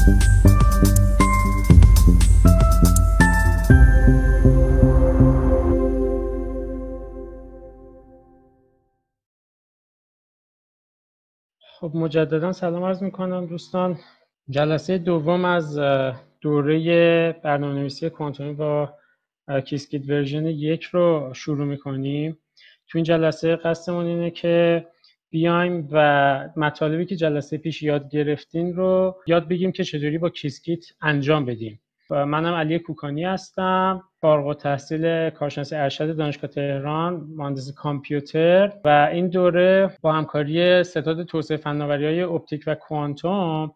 خب مجددا سلام عرض میکنم دوستان. جلسه دوم از دوره برنامه‌نویسی کوانتومی با کیسکیت ورژن 1 رو شروع میکنیم. تو این جلسه قصدمون اینه که بیایم و مطالبی که جلسه پیش یاد گرفتین رو یاد بگیریم که چطوری با کیسکیت انجام بدیم. منم علی کوکانی هستم، فارغ التحصیل کارشناسی ارشد دانشگاه تهران، مهندس کامپیوتر، و این دوره با همکاری ستاد توسعه فناوری‌های اپتیک و کوانتوم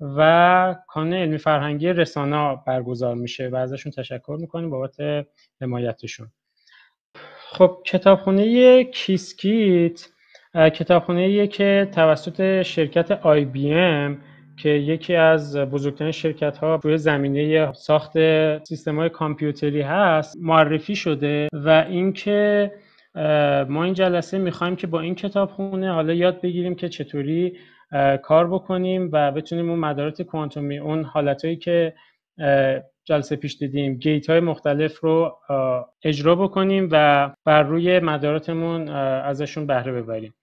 و کانون علمی فرهنگی رسانا برگزار میشه و ازشون تشکر میکنیم بابت حمایتشون. خب کتابخونه کیسکیت کتابخونه‌ایه که توسط شرکت IBM که یکی از بزرگترین شرکت‌ها توی زمینه ساخت سیستم‌های کامپیوتری هست معرفی شده و اینکه ما این جلسه می‌خوایم که با این کتابخونه حالا یاد بگیریم که چطوری کار بکنیم و بتونیم اون مدارات کوانتومی، اون حالتایی که جلسه پیش دیدیم، گیت های مختلف رو اجرا بکنیم و بر روی مداراتمون ازشون بهره ببریم.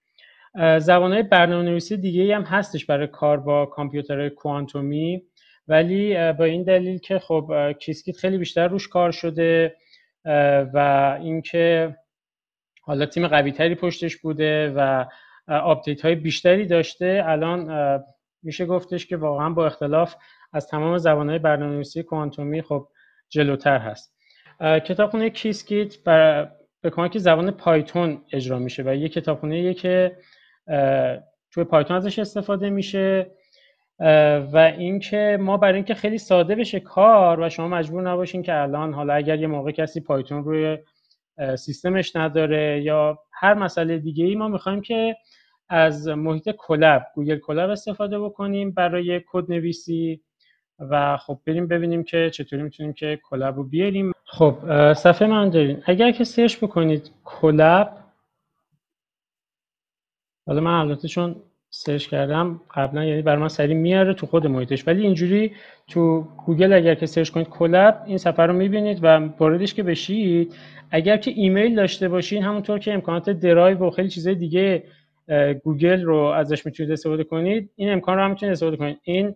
زبان‌های برنامه‌نویسی دیگه‌ای هم هستش برای کار با کامپیوترهای کوانتومی، ولی با این دلیل که خب کیسکیت خیلی بیشتر روش کار شده و اینکه حالا تیم قوی‌تری پشتش بوده و آپدیت‌های بیشتری داشته، الان میشه گفتش که واقعا با اختلاف از تمام زبان‌های برنامه‌نویسی کوانتومی خب جلوتر هست. کتابخونه کیسکیت به کمک زبان پایتون اجرا میشه و یک کتابخونه‌ایه که توی پایتون ازش استفاده میشه و اینکه ما برای اینکه خیلی ساده بشه کار و شما مجبور نباشین که الان حالا اگر یه موقع کسی پایتون روی سیستمش نداره یا هر مسئله دیگه‌ای، ما می‌خوایم که از محیط کلاب، گوگل کلاب استفاده بکنیم برای کد نویسی و خب بریم ببینیم که چطوری میتونیم که کلاب رو بیاریم. خب صفحه من دارین، اگر که سرچ بکنید کلاب، حالا من البته چون سرچ کردم قبلا یعنی برای من سریع میاره تو خود محیطش، ولی اینجوری تو گوگل اگر که سرچ کنید کلاب این صفحه رو میبینید و واردش که بشید، اگر که ایمیل داشته باشین همونطور که امکانات درایو و خیلی چیزای دیگه گوگل رو ازش میتونید استفاده کنید، این امکان رو هم میتونید استفاده کنید. این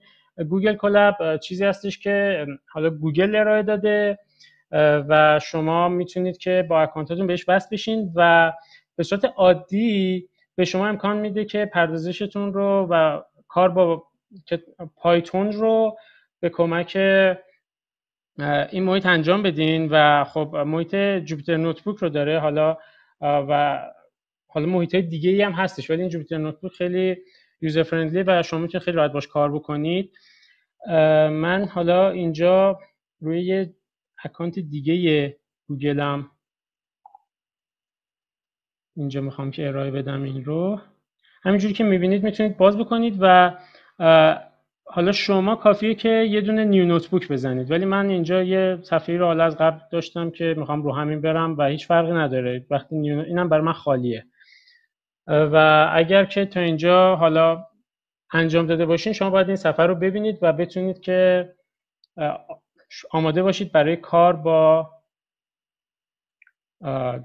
گوگل کلاب چیزی هستش که حالا گوگل ارائه داده و شما میتونید که با اکانتتون بهش وصل بشین و به صورت عادی به شما امکان میده که پردازشتون رو و کار با پایتون رو به کمک این محیط انجام بدین و خب محیط جوپیتر نوتبوک رو داره حالا و حالا محیط‌های دیگه‌ای هم هستش، ولی این جوپیتر نوتبوک خیلی یوزر فرندلی و شما میتونید خیلی راحت باش کار بکنید. من حالا اینجا روی یه اکانت دیگه گوگلم اینجا میخوام که ارائه بدم این رو. همینجوری که میبینید میتونید باز بکنید و حالا شما کافیه که یه دونه نیو نوتبوک بزنید، ولی من اینجا یه صفحه رو حالا از قبل داشتم که میخوام رو همین برم و هیچ فرقی نداره وقتی اینم برای من خالیه. و اگر که تا اینجا حالا انجام داده باشین، شما باید این صفحه رو ببینید و بتونید که آماده باشید برای کار با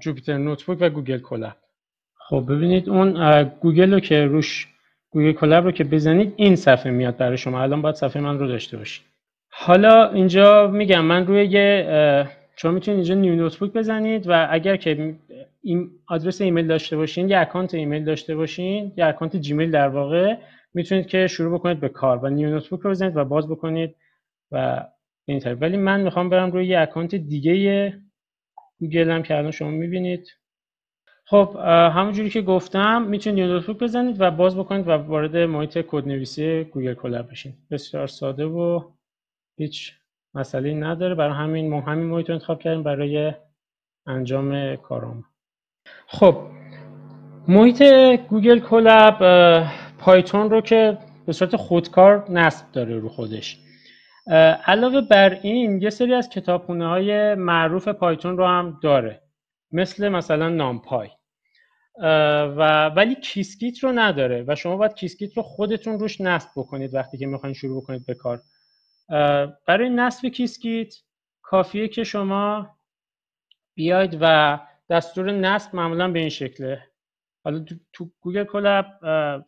جوپیتر نوتبوک و گوگل کلاب. خب ببینید اون گوگل رو که روش گوگل کلاب رو که بزنید این صفحه میاد برای شما. الان باید صفحه من رو داشته باشید. حالا اینجا میگم من روی شما میتونید اینجا نیو نوتبوک بزنید و اگر که این آدرس ایمیل داشته باشین یا اکانت ایمیل داشته باشین یا اکانت جیمیل در واقع، میتونید که شروع بکنید به کار و نیو نوتبوک رو بزنید و باز بکنید و این طریق. ولی من میخوام برم روی یه اکانت دیگه گوگل هم که الان شما میبینید. خب همونجوری که گفتم میتونید نیو نوتبوک بزنید و باز بکنید و وارد محیط کدنویسی گوگل کلاب بشین. بسیار ساده و هیچ مسئله‌ای نداره، برای همین محیط رو انتخاب کردیم برای انجام کارم. خب محیط گوگل کلاب پایتون رو که به صورت خودکار نصب داره رو خودش. علاوه بر این یه سری از کتابخونه‌های معروف پایتون رو هم داره، مثلا نامپای، ولی کیسکیت رو نداره و شما باید کیسکیت رو خودتون روش نصب بکنید وقتی که میخواین شروع بکنید به کار. برای نصب کیسکیت کافیه که شما بیاید و دستور نصب معمولا به این شکله. حالا تو گوگل کلاب برای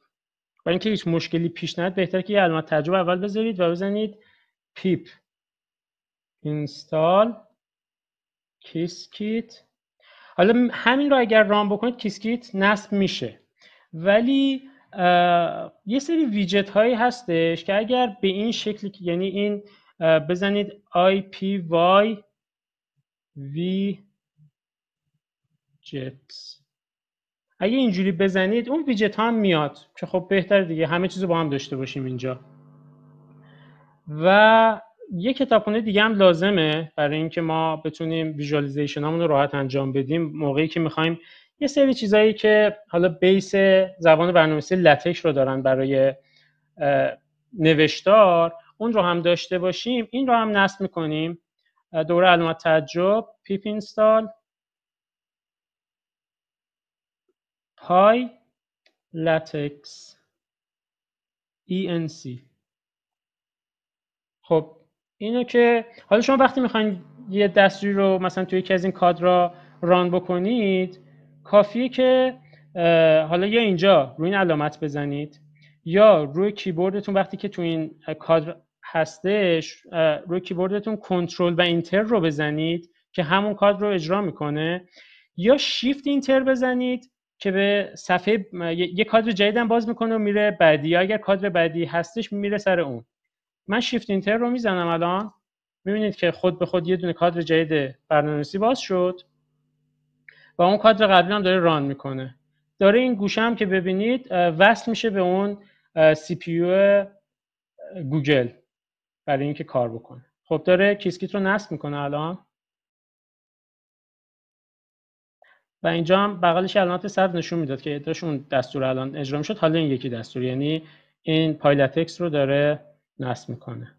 اینکه هیچ مشکلی پیش نیاد بهتره که یه علامت تعجب اول بذارید و بزنید pip install کیسکیت. حالا همین رو اگر ران بکنید کیسکیت نصب میشه، ولی یه سری ویجت هایی هستش که اگر به این شکلی، یعنی این بزنید IPY widgets، اگه اینجوری بزنید اون ویجت ها هم میاد که خب بهتره دیگه همه چیزو با هم داشته باشیم اینجا. و یه کتابخونه دیگه هم لازمه برای اینکه ما بتونیم ویژوالایزیشن هامون رو راحت انجام بدیم موقعی که میخوایم یه سری چیزایی که حالا بیس زبان برنامه‌نویسی لتکس رو دارن برای نوشتار اون رو هم داشته باشیم. این رو هم نصب میکنیم. دوره علامت تعجب pip install py latex enc. خب اینو که حالا شما وقتی میخواین یه دستوری رو مثلا توی یکی از این کادرها ران بکنید کافیه که حالا یا اینجا روی این علامت بزنید یا روی کیبوردتون وقتی که توی این کادر هستش روی کیبوردتون کنترل و اینتر رو بزنید که همون کادر رو اجرا میکنه، یا شیفت اینتر بزنید که به صفحه یه کادر جدیدم باز میکنه و میره بعدی، یا اگر کادر بعدی هستش میره سر اون. من شیفت اینتر رو میزنم الان، میبینید که خود به خود یه دونه کادر جدید برنامه‌نویسی باز شد و اون کادر قبلی هم داره ران میکنه. داره این گوشه هم که ببینید وصل میشه به اون سی پی یو گوگل برای اینکه کار بکنه. خب داره کیسکیت رو نصب میکنه الان و اینجا هم بغلش علامت صد نشون میداد که داشت اون دستور الان اجرا میشد. حالا این یکی دستور، یعنی این پایلتکس رو داره نصب میکنه.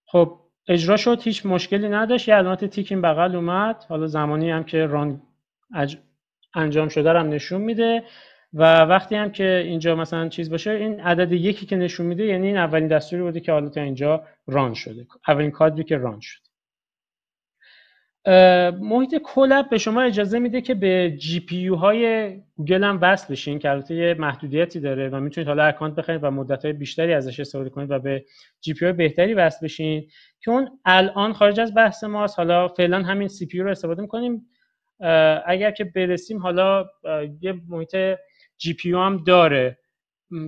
خب اجرا شد، هیچ مشکلی نداشت، یه علامت تیک این بغل اومد، حالا زمانی هم که ران انجام شده رو هم نشون میده و وقتی هم که اینجا مثلا چیز باشه این عدد یکی که نشون میده یعنی این اولین دستوری بوده که حالا تا اینجا ران شده، اولین کادری که ران شد. محیط کلاب به شما اجازه میده که به جی پی یو های گوگل هم وصل بشین که البته یه محدودیتی داره و میتونید حالا اکانت بخرید و مدت‌های بیشتری ازش استفاده کنید و به جی پی یو بهتری وصل بشین که اون الان خارج از بحث ماست. حالا فعلا همین سی پی یو رو استفاده می‌کنیم. اگر که برسیم حالا یه محیط جی پی یو هم داره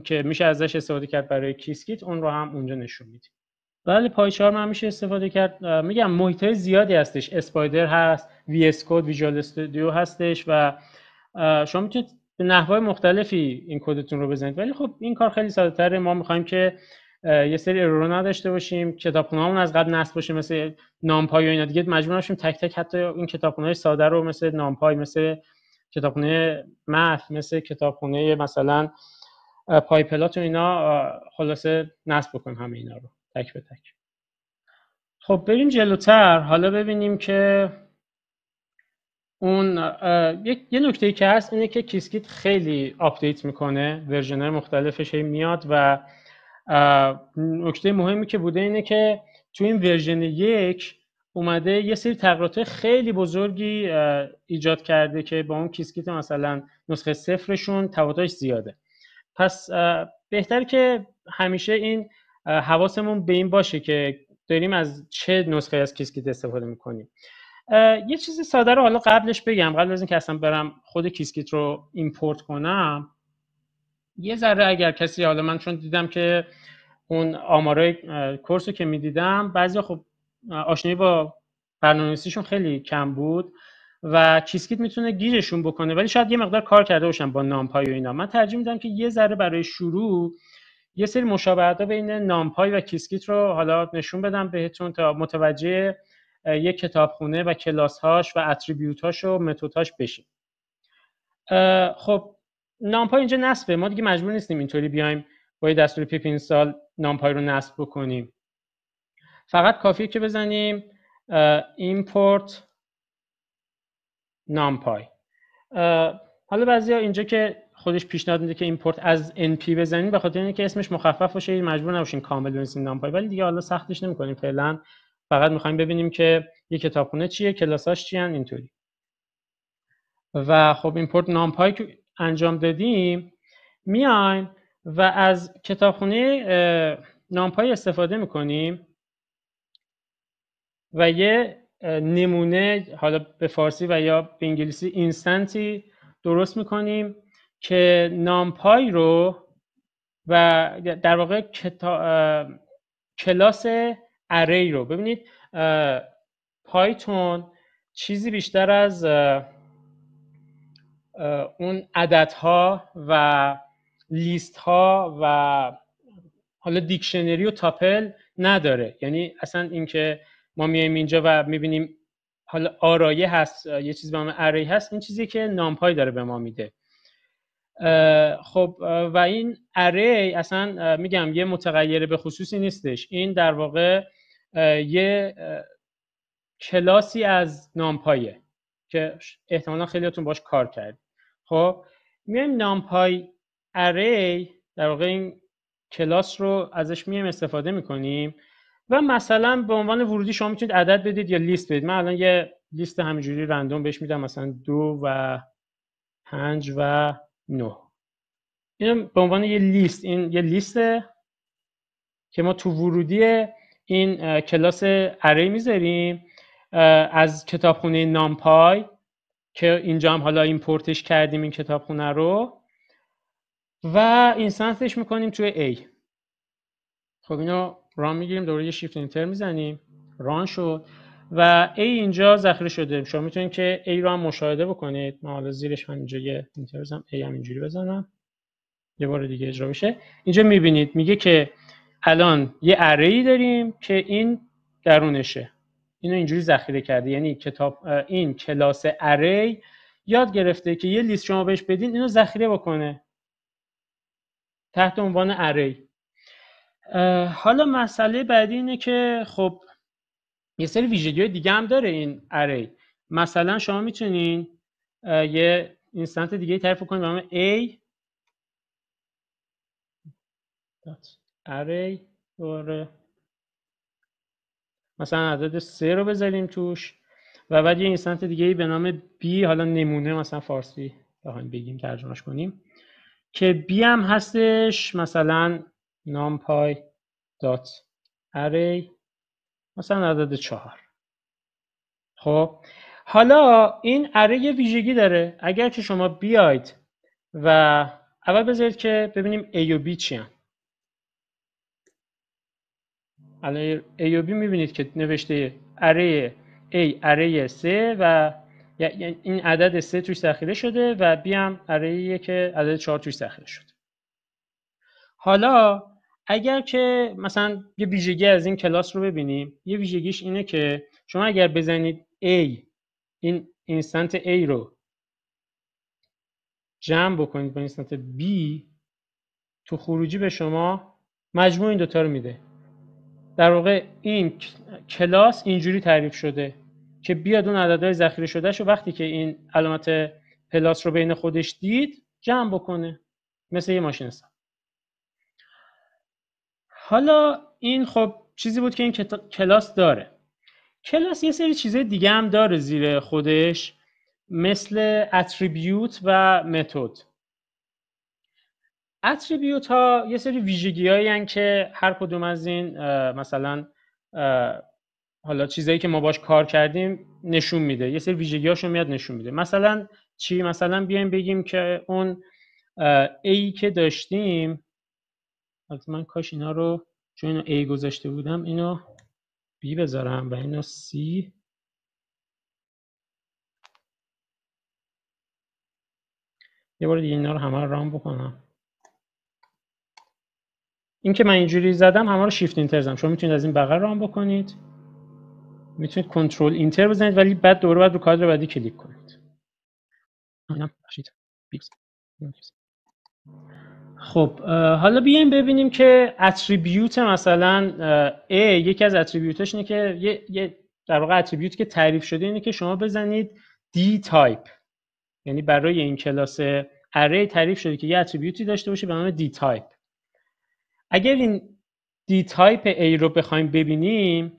که میشه ازش استفاده کرد برای کیسکیت، اون رو هم اونجا نشون میدیم. بله پایچارم هم میشه استفاده کرد. میگم محیط‌های زیادی هستش، اسپایدر هست، وی اس کد، ویژوال استودیو هستش و شما میتونید به نحوهای مختلفی این کدتون رو بزنید، ولی خب این کار خیلی ساده‌تره. ما می‌خوایم که یه سری ارور نداشته باشیم، کتابخونه‌مون از قبل نصب باشه مثل نامپای و اینا دیگه مجبور نشیم تک تک حتی این کتابخونه‌های ساده رو مثل نامپای، مثل کتابخونه مف، مثل کتابخونه مثلا پایپلات و اینا خلاصه نصب بکنیم همه اینا رو تک به تک. خب بریم جلوتر. حالا ببینیم که اون یه نکته‌ای که هست اینه که کیسکیت خیلی آپدیت میکنه، ورژن‌های مختلفش هی میاد و نکته مهمی که بوده اینه که تو این ورژن 1 اومده یه سری تغییرات خیلی بزرگی ایجاد کرده که با اون کیسکیت مثلا نسخه 0شون تفاوتش زیاده. پس بهتر که همیشه این حواسمون به این باشه که داریم از چه نسخه از کیسکیت استفاده میکنیم. یه چیز ساده رو حالا قبلش بگم، قبل از اینکه اصلا برم خود کیسکیت رو ایمپورت کنم. یه ذره اگر کسی، حالا من چون دیدم که اون آمارای کورس رو که میدیدم بعضی خب آشنایی با برنامه‌نویسیشون خیلی کم بود و کیسکیت میتونه گیرشون بکنه، ولی شاید یه مقدار کار کرده باشن با نامپای و اینا. من ترجیح میدم که یه ذره برای شروع یه سری مشابهت‌ها بین نامپای و کیسکیت رو حالا نشون بدم بهتون تا متوجه یک کتابخونه و کلاس‌هاش و اتریبیوت‌هاش و متدهاش بشیم. خب نامپای اینجا نصبه، ما دیگه مجبور نیستیم اینطوری بیایم با یه دستور پیپ اینستال نامپای رو نصب بکنیم. فقط کافیه که بزنیم import numpy. حالا بعضیا اینجا که خودش پیشنهاد میده که ایمپورت از NP بزنید، به خاطر اینکه اسمش مخفف باشه مجبور نباشین کامل بنویسین نامپای، ولی دیگه حالا سختش نمی‌کنیم فعلا، فقط می‌خوایم ببینیم که یه کتابخونه چیه، کلاساش چیان، اینطوری. و خب ایمپورت نامپای که انجام دادیم، میایم و از کتابخونه نامپای استفاده می‌کنیم و یه نمونه حالا به فارسی و یا به انگلیسی اینستنتی درست می‌کنیم که نامپای رو و در واقع کلاس اری رو، ببینید پایتون چیزی بیشتر از اون عددها و لیست ها و حالا دیکشنری و تاپل نداره. یعنی اصلا اینکه ما میایم اینجا و میبینیم حالا آرایه هست، یه چیزی به نام اری هست، این چیزی که نامپای داره به ما میده. خب و این اری اصلا میگم یه متغیر به خصوصی نیستش، این در واقع یه کلاسی از نامپایه که احتمالا خیلیاتون باش کار کرد. خب میایم نامپای اری در واقع این کلاس رو ازش میایم استفاده میکنیم و مثلا به عنوان ورودی شما میتونید عدد بدید یا لیست بدید. من الان یه لیست همینجوری رندوم بهش میدم، مثلا 2 و 5 و 9. اینو به عنوان یه لیست، این یه لیسته که ما تو ورودی این کلاس اری میذاریم از کتابخونه نامپای که اینجا هم حالا ایمپورتش کردیم این کتابخونه رو و اینستنسش میکنیم توی A. خب اینو ران میگیریم، دوباره یه شیفت انتر میزنیم، ران شد و A اینجا ذخیره شده. شما میتونید که A رو هم مشاهده بکنید. من حالا زیرش هم اینجا یه انتر بزنم، A هم اینجوری بزنم یه بار دیگه اجرا بشه. اینجا میبینید میگه که الان یه اری داریم که این درونشه، اینو اینجوری ذخیره کرده. یعنی این کلاس اری یاد گرفته که یه لیست شما بهش بدین اینو ذخیره بکنه تحت عنوان اری. حالا مسئله بعدی اینه که خب یه سری ویژگی‌های دیگه هم داره این اری. مثلا شما میتونین یه اینستنت دیگه تعریف کنید به نام A array دوره، مثلا عدد 3 رو بذاریم توش و بعد یه اینستنت دیگه به نام B، حالا نمونه مثلا فارسی بخوایم بگیم ترجمهش کنیم که B هم هستش، مثلا numpy dot array مثلا عدد 4. خب حالا این اری یه ویژگی داره. اگر که شما بیاید و اول بذارید که ببینیم A و B چی هم. الان A و B میبینید که نوشته اری A اری 3 و این عدد 3 توش ذخیره شده و B هم اری که عدد 4 توش ذخیره شده. حالا اگر که مثلا یه ویژگی از این کلاس رو ببینیم، یه ویژگیش اینه که شما اگر بزنید A، این اینستنت A رو جمع بکنید با اینستنت B، تو خروجی به شما مجموع این دوتا رو میده. در واقع این کلاس اینجوری تعریف شده که بیاد اون عددهای ذخیره شدهش رو وقتی که این علامت پلاس رو بین خودش دید جمع بکنه، مثل یه ماشین حساب. حالا این خب چیزی بود که این کلاس داره. کلاس یه سری چیزای دیگه هم داره زیر خودش، مثل اتریبیوت و متد. اتریبیوت ها یه سری ویژگی‌هایی هستن که هر کدوم از این مثلا حالا چیزایی که ما باش کار کردیم نشون میده، یه سری ویژگی‌هاشو میاد نشون میده. مثلا چی؟ مثلا بیایم بگیم که اون A که داشتیم، من کاش اینا رو چون اینو A گذاشته بودم اینو B بذارم و اینو C. یه بار دیگه اینا رو همه رو رام بکنم. این که من اینجوری زدم همه رو شیفت اینتر زدم. شما میتونید از این بغل رام بکنید، میتونید کنترل اینتر بزنید ولی بعد دوباره بعد رو کادر بعدی کلیک کنید. خب حالا بیایم ببینیم که اتریبیوت مثلا A، یکی از اتریبیوتاش اینه که یه در واقع اتریبیوت که تعریف شده اینه که شما بزنید D تایپ، یعنی برای این کلاس اری تعریف شده که یه اتریبیوتی داشته باشه به نام دی تایپ. اگر این دی تایپ A رو بخوایم ببینیم،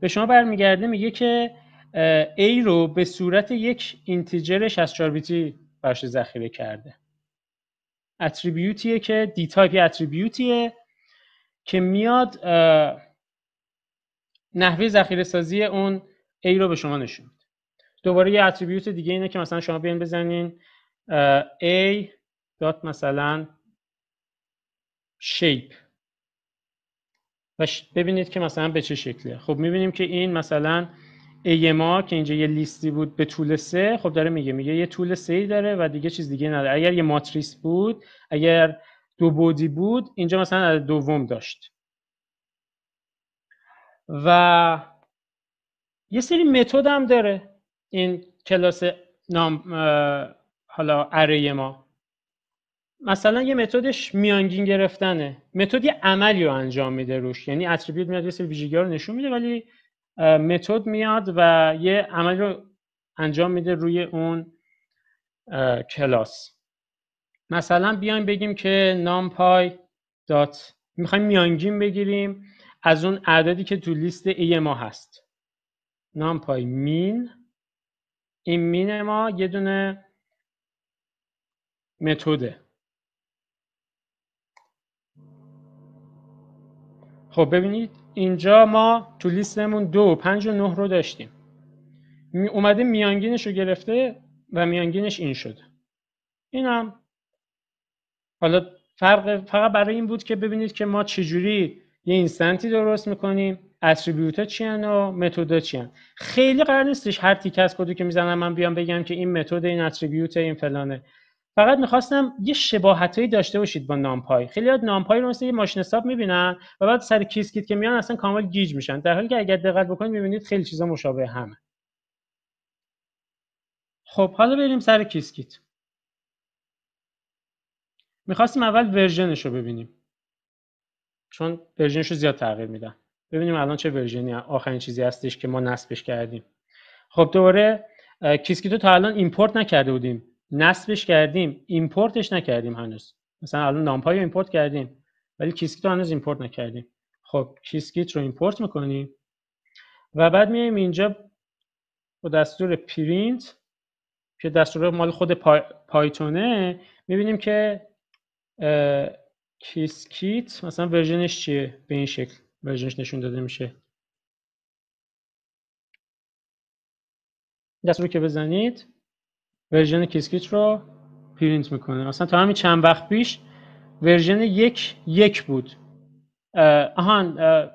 به شما برمیگرده میگه که A رو به صورت یک اینتیجر 64 بیتی براش ذخیره کرده. اتریبیوتیه که دی تایپ اتریبیوتیه که میاد نحوه ذخیره سازی اون A رو به شما نشون میده. دوباره یه اتریبیوت دیگه اینه که مثلا شما بیاین بزنین A دات مثلا shape و ببینید که مثلا به چه شکلیه. خب میبینیم که این مثلا A ما که اینجا یه لیستی بود به طول 3، خب داره میگه یه طول 3 داره و دیگه چیز دیگه نداره. اگر یه ماتریس بود، اگر دو بعدی بود، اینجا مثلا عدد دوم داشت. و یه سری متد هم داره این کلاس نام حالا اره ما. مثلا یه متدش میانگین گرفتنه. متد یه عملی رو انجام میده روش، یعنی اتریبیوت میاد یه سری ویژگی‌ها رو نشون میده، ولی متد میاد و یه عملی رو انجام میده روی اون کلاس. مثلا بیایم بگیم که نامپای دات میخوایم میانگین بگیریم از اون اعدادی که تو لیست ای ما هست. نامپای مین، این مین ما یه دونه متده. خب ببینید اینجا ما تو لیستمون 2، 5 و 9 رو داشتیم. اومده میانگینش رو گرفته و میانگینش این شده. اینم حالا فقط برای این بود که ببینید که ما چجوری یه اینستنتی درست میکنیم، اتریبیوت‌ها چی ان و متدها چی ان. خیلی قرار نیستش هر تیکه از کدی که میزنم من بیام بگم که این متد، این اتریبیوت، این فلانه. فقط میخواستم یه شباهتایی داشته باشید با نامپای. خیلی از نامپای رو مثل یه ماشین حساب میبینن و بعد سر کیسکیت که میان اصلا کامل گیج میشن، در حالی که اگر دقت بکنید میبینید خیلی چیزا مشابه همه. خب حالا بریم سر کیسکیت. میخواستیم اول ورژنش رو ببینیم، چون ورژنش رو زیاد تغییر میدن. ببینیم الان چه ورژنی آخرین چیزی هستش که ما نصبش کردیم. خب دوباره کیسکیتو تا الان ایمپورت نکرده بودیم، نصبش کردیم، ایمپورتش نکردیم هنوز. مثلا الان نامپای رو ایمپورت کردیم ولی کیسکیتو هنوز ایمپورت نکردیم. خب کیسکیت رو ایمپورت میکنیم و بعد میایم اینجا با دستور پرینت که دستور مال خود پایتونه، میبینیم که کیسکیت مثلا ورژنش چیه، به این شکل ورژنش نشون داده میشه. دستور که بزنید ورژن کیسکیت رو پرینت میکنه. مثلا تا همین چند وقت پیش ورژن 1.1 بود.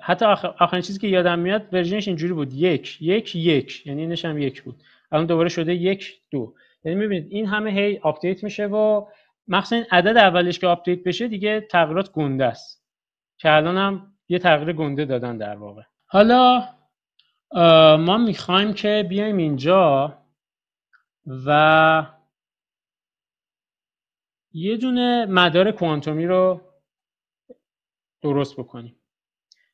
حتی آخرین چیزی که یادم میاد ورژنش اینجوری بود، 1.1.1، یعنی اینش هم 1 بود. الان دوباره شده 1.2. یعنی میبینید این همه هی آپدیت میشه و مخصوصا این عدد اولش که آپدیت بشه دیگه تغییرات گنده است، که الان هم یه تغییر گنده دادن در واقع. حالا ما میخوایم که بیایم اینجا و یه دونه مدار کوانتومی رو درست بکنیم.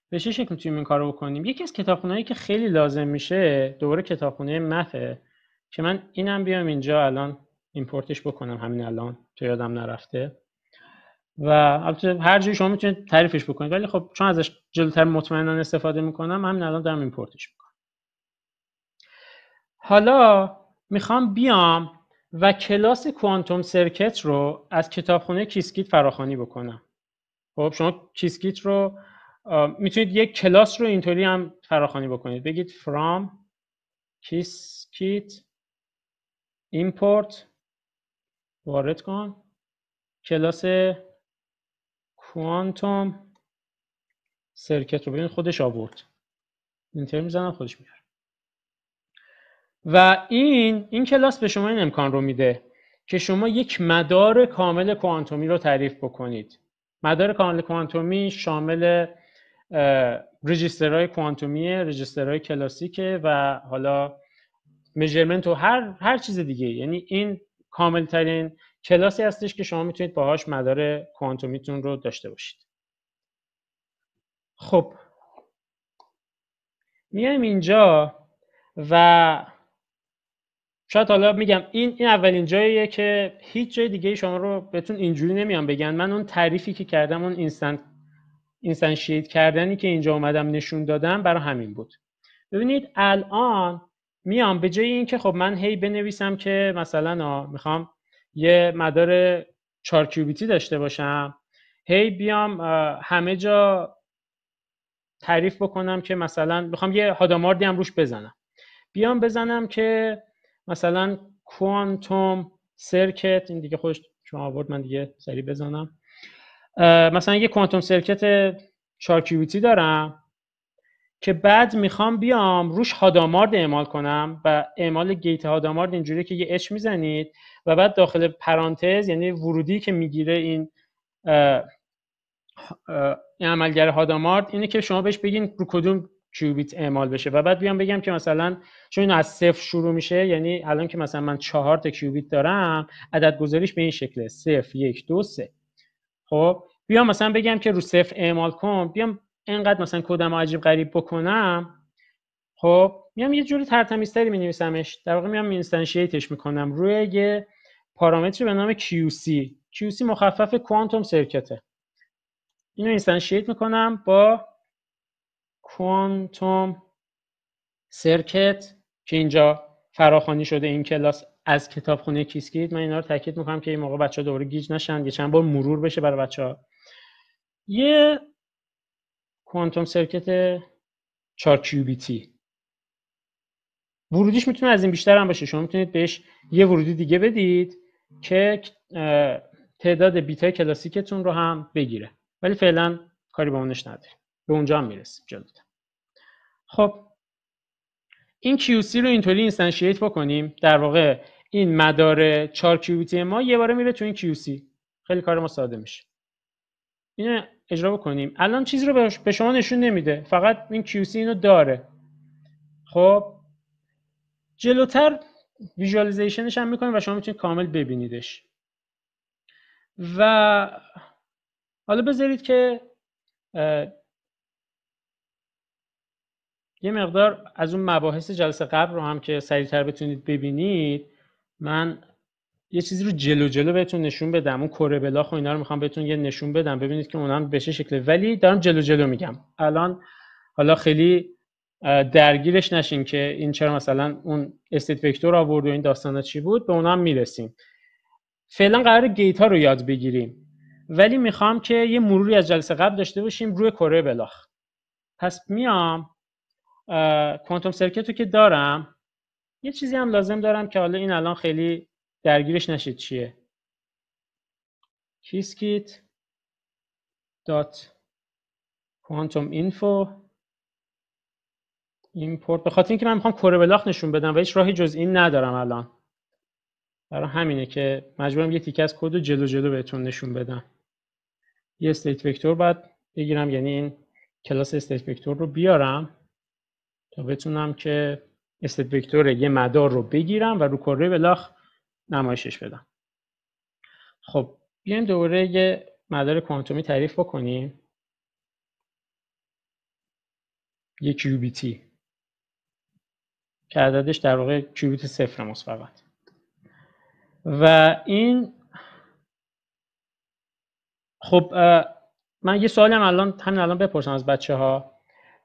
به چه شکل میتونیم این کارو بکنیم؟ یکی از کتابخونه‌هایی که خیلی لازم میشه دوباره کتابخونه مته، که من اینم بیام اینجا الان ایمپورتش بکنم همین الان تو یادم نرفته. و البته هر جایی شما میتونید تعریفش بکنید، ولی خب چون ازش جلوتر مطمئنا استفاده میکنم همین الان دارم ایمپورتش میکنم. حالا میخوام بیام و کلاس کوانتوم سرکت رو از کتابخونه کیسکیت فراخوانی بکنم. خب شما کیسکیت رو میتونید یک کلاس رو اینطوری هم فراخوانی بکنید، بگید from کیسکیت import وارد کن کلاس کوانتوم سرکت رو. ببینید خودش آورد، اینطوری میزنم خودش میاره. و این کلاس به شما این امکان رو میده که شما یک مدار کامل کوانتومی رو تعریف بکنید. مدار کامل کوانتومی شامل رجیسترهای کوانتومیه، رجیسترهای کلاسیکه و حالا میجرمنت و هر چیز دیگه. یعنی این کامل ترین کلاسی هستش که شما میتونید باهاش مدار کوانتومیتون رو داشته باشید. خب میایم اینجا و شاید حالا میگم این اولین جاییه که هیچ جای دیگه شما رو بهتون اینجوری نمیان بگن. من اون تعریفی که کردم، اون اینستنشیت کردنی که اینجا اومدم نشون دادم، برای همین بود. ببینید الان میام به جای این که خب من هی بنویسم که مثلا میخوام یه مدار 4 کیوبیتی داشته باشم، هی بیام همه جا تعریف بکنم که مثلا میخوام یه هاداماردی هم روش بزنم، بیام بزنم که مثلا کوانتوم سرکت، این دیگه خودش شما آورد من دیگه سریع بزنم، مثلا یه کوانتوم سرکت 4 کیوبیتی دارم که بعد میخوام بیام روش هادامارد اعمال کنم و اعمال گیت هادامارد اینجوری که یه اچ میزنید و بعد داخل پرانتز، یعنی ورودی که میگیره این عملگر هادامارد، اینه که شما بهش بگین رو کدوم کیوبیت اعمال بشه و بعد بیام بگم که مثلا چون این از 0 شروع میشه، یعنی الان که مثلا من 4 تا کیوبیت دارم، عدد گذاریش به این شکله 0 1 2 3. خب بیام مثلا بگم که رو 0 اعمال کن، بیام اینقدر مثلا کدم عجیب غریب بکنم، خب میام یه جوری ترتمیزتری می‌نویسمش، در واقع میام اینستنشیتش میکنم روی یه پارامتری به نام QC مخفف کوانتوم سرکته. اینو اینستنشیت میکنم با کوانتوم سرکت که اینجا فراخوانی شده این کلاس از کتابخونه کیسکیت. من اینا رو تاکید میکنم که این موقع بچه‌ها دوباره گیج نشن، یه چند بار مرور بشه برای بچه‌ها. یه کوانتوم سرکت 4 کیوبیتی، ورودیش میتونه از این بیشتر هم باشه، شما میتونید بهش یه ورودی دیگه بدید که تعداد بیتای کلاسیکتون رو هم بگیره، ولی فعلا کاری با اونش نداریم، به اونجا هم میرسیم جلوتر. خب این QC رو اینطوری اینستنشیت بکنیم، در واقع این مدار 4 کیوبیتی ما یه باره میره تو این QC، خیلی کار ما ساده میشه. اینو اجرا بکنیم. الان چیزی رو به شما نشون نمیده، فقط این QC اینو داره. خب جلوتر ویژوالایزیشنش هم میکنیم و شما میتونید کامل ببینیدش. و حالا بذارید که یه مقدار از اون مباحث جلسه قبل رو هم که سریعتر بتونید ببینید، من یه چیزی رو جلو بهتون نشون بدم. اون کره بلاخ و اینا رو میخوام بهتون یه نشون بدم ببینید که اونم به چه شکله، ولی دارم جلو میگم. الان حالا خیلی درگیرش نشین که این چرا مثلا اون استیت وکتور آورد و این داستانا چی بود، به اونها هم میرسیم. فعلا قراره گیت ها رو یاد بگیریم، ولی میخوام که یه مروری از جلسه قبل داشته باشیم روی کره بلاخ. پس میام کوانتوم سرکت رو که دارم، یه چیزی هم لازم دارم که حالا این الان خیلی درگیرش نشید چیه. Qiskit quantum info import، به خاطر اینکه من میخوام کره بلاخ نشون بدم و هیچ راهی جز این ندارم الان، برای همینه که مجبورم یه تیکه از کد رو جلو بهتون نشون بدم. یه استیت وکتور باید بگیرم، یعنی این کلاس استیت وکتور رو بیارم تا بتونم که استیت وکتور یه مدار رو بگیرم و رو کره بلاخ نمایشش بدم. خب بیایم دوباره یه مدار کوانتومی تعریف بکنیم، یه کیوبیتی که عددش در واقع کیوبیت صفر ماست فقط. و این خب من یه سوالی هم همین الان بپرسم از بچه‌ها.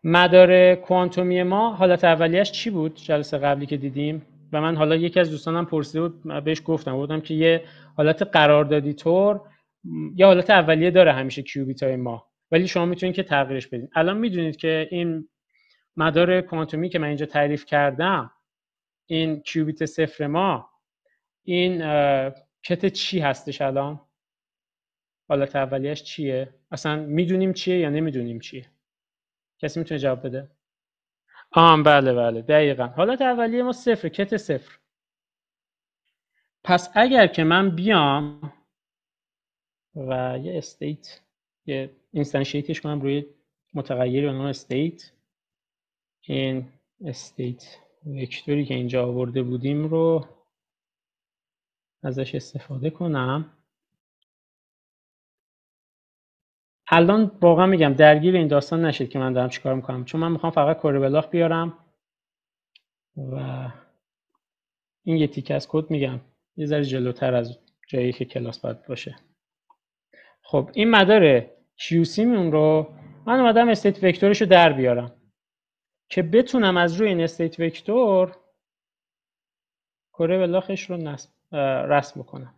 مدار کوانتومی ما حالت اولیه‌اش چی بود جلسه قبلی که دیدیم؟ و من حالا یکی از دوستانم پرسیده بود، بهش گفتم که یه حالت قراردادی طور یه حالت اولیه داره همیشه کیوبیت‌های ما، ولی شما میتونید که تغییرش بدین. الان میدونید که این مدار کوانتومی که من اینجا تعریف کردم، این کیوبیت صفر ما، این کت چی هستش الان؟ حالت اولیه‌اش چیه؟ اصلا میدونیم چیه یا نمیدونیم چیه؟ کسی میتونه جواب بده؟ بله دقیقاً حالت اولیه ما صفر، کت صفر. پس اگر که من بیام و یه استیت، یه اینستنشیتش کنم روی متغیری به نام استیت، این استیت وکتوری که اینجا آورده بودیم رو ازش استفاده کنم. الان واقعا میگم درگیر این داستان نشید که من دارم چیکار میکنم، چون من میخوام فقط کره بلاخ بیارم و این یه تیکه از کد میگم یه ذره جلوتر از جایی که کلاس باید باشه. خب این مدار QC میون رو من اومدم استیت وکتورش رو در بیارم که بتونم از روی این استیت وکتور کره بلاخش رو رسم بکنم.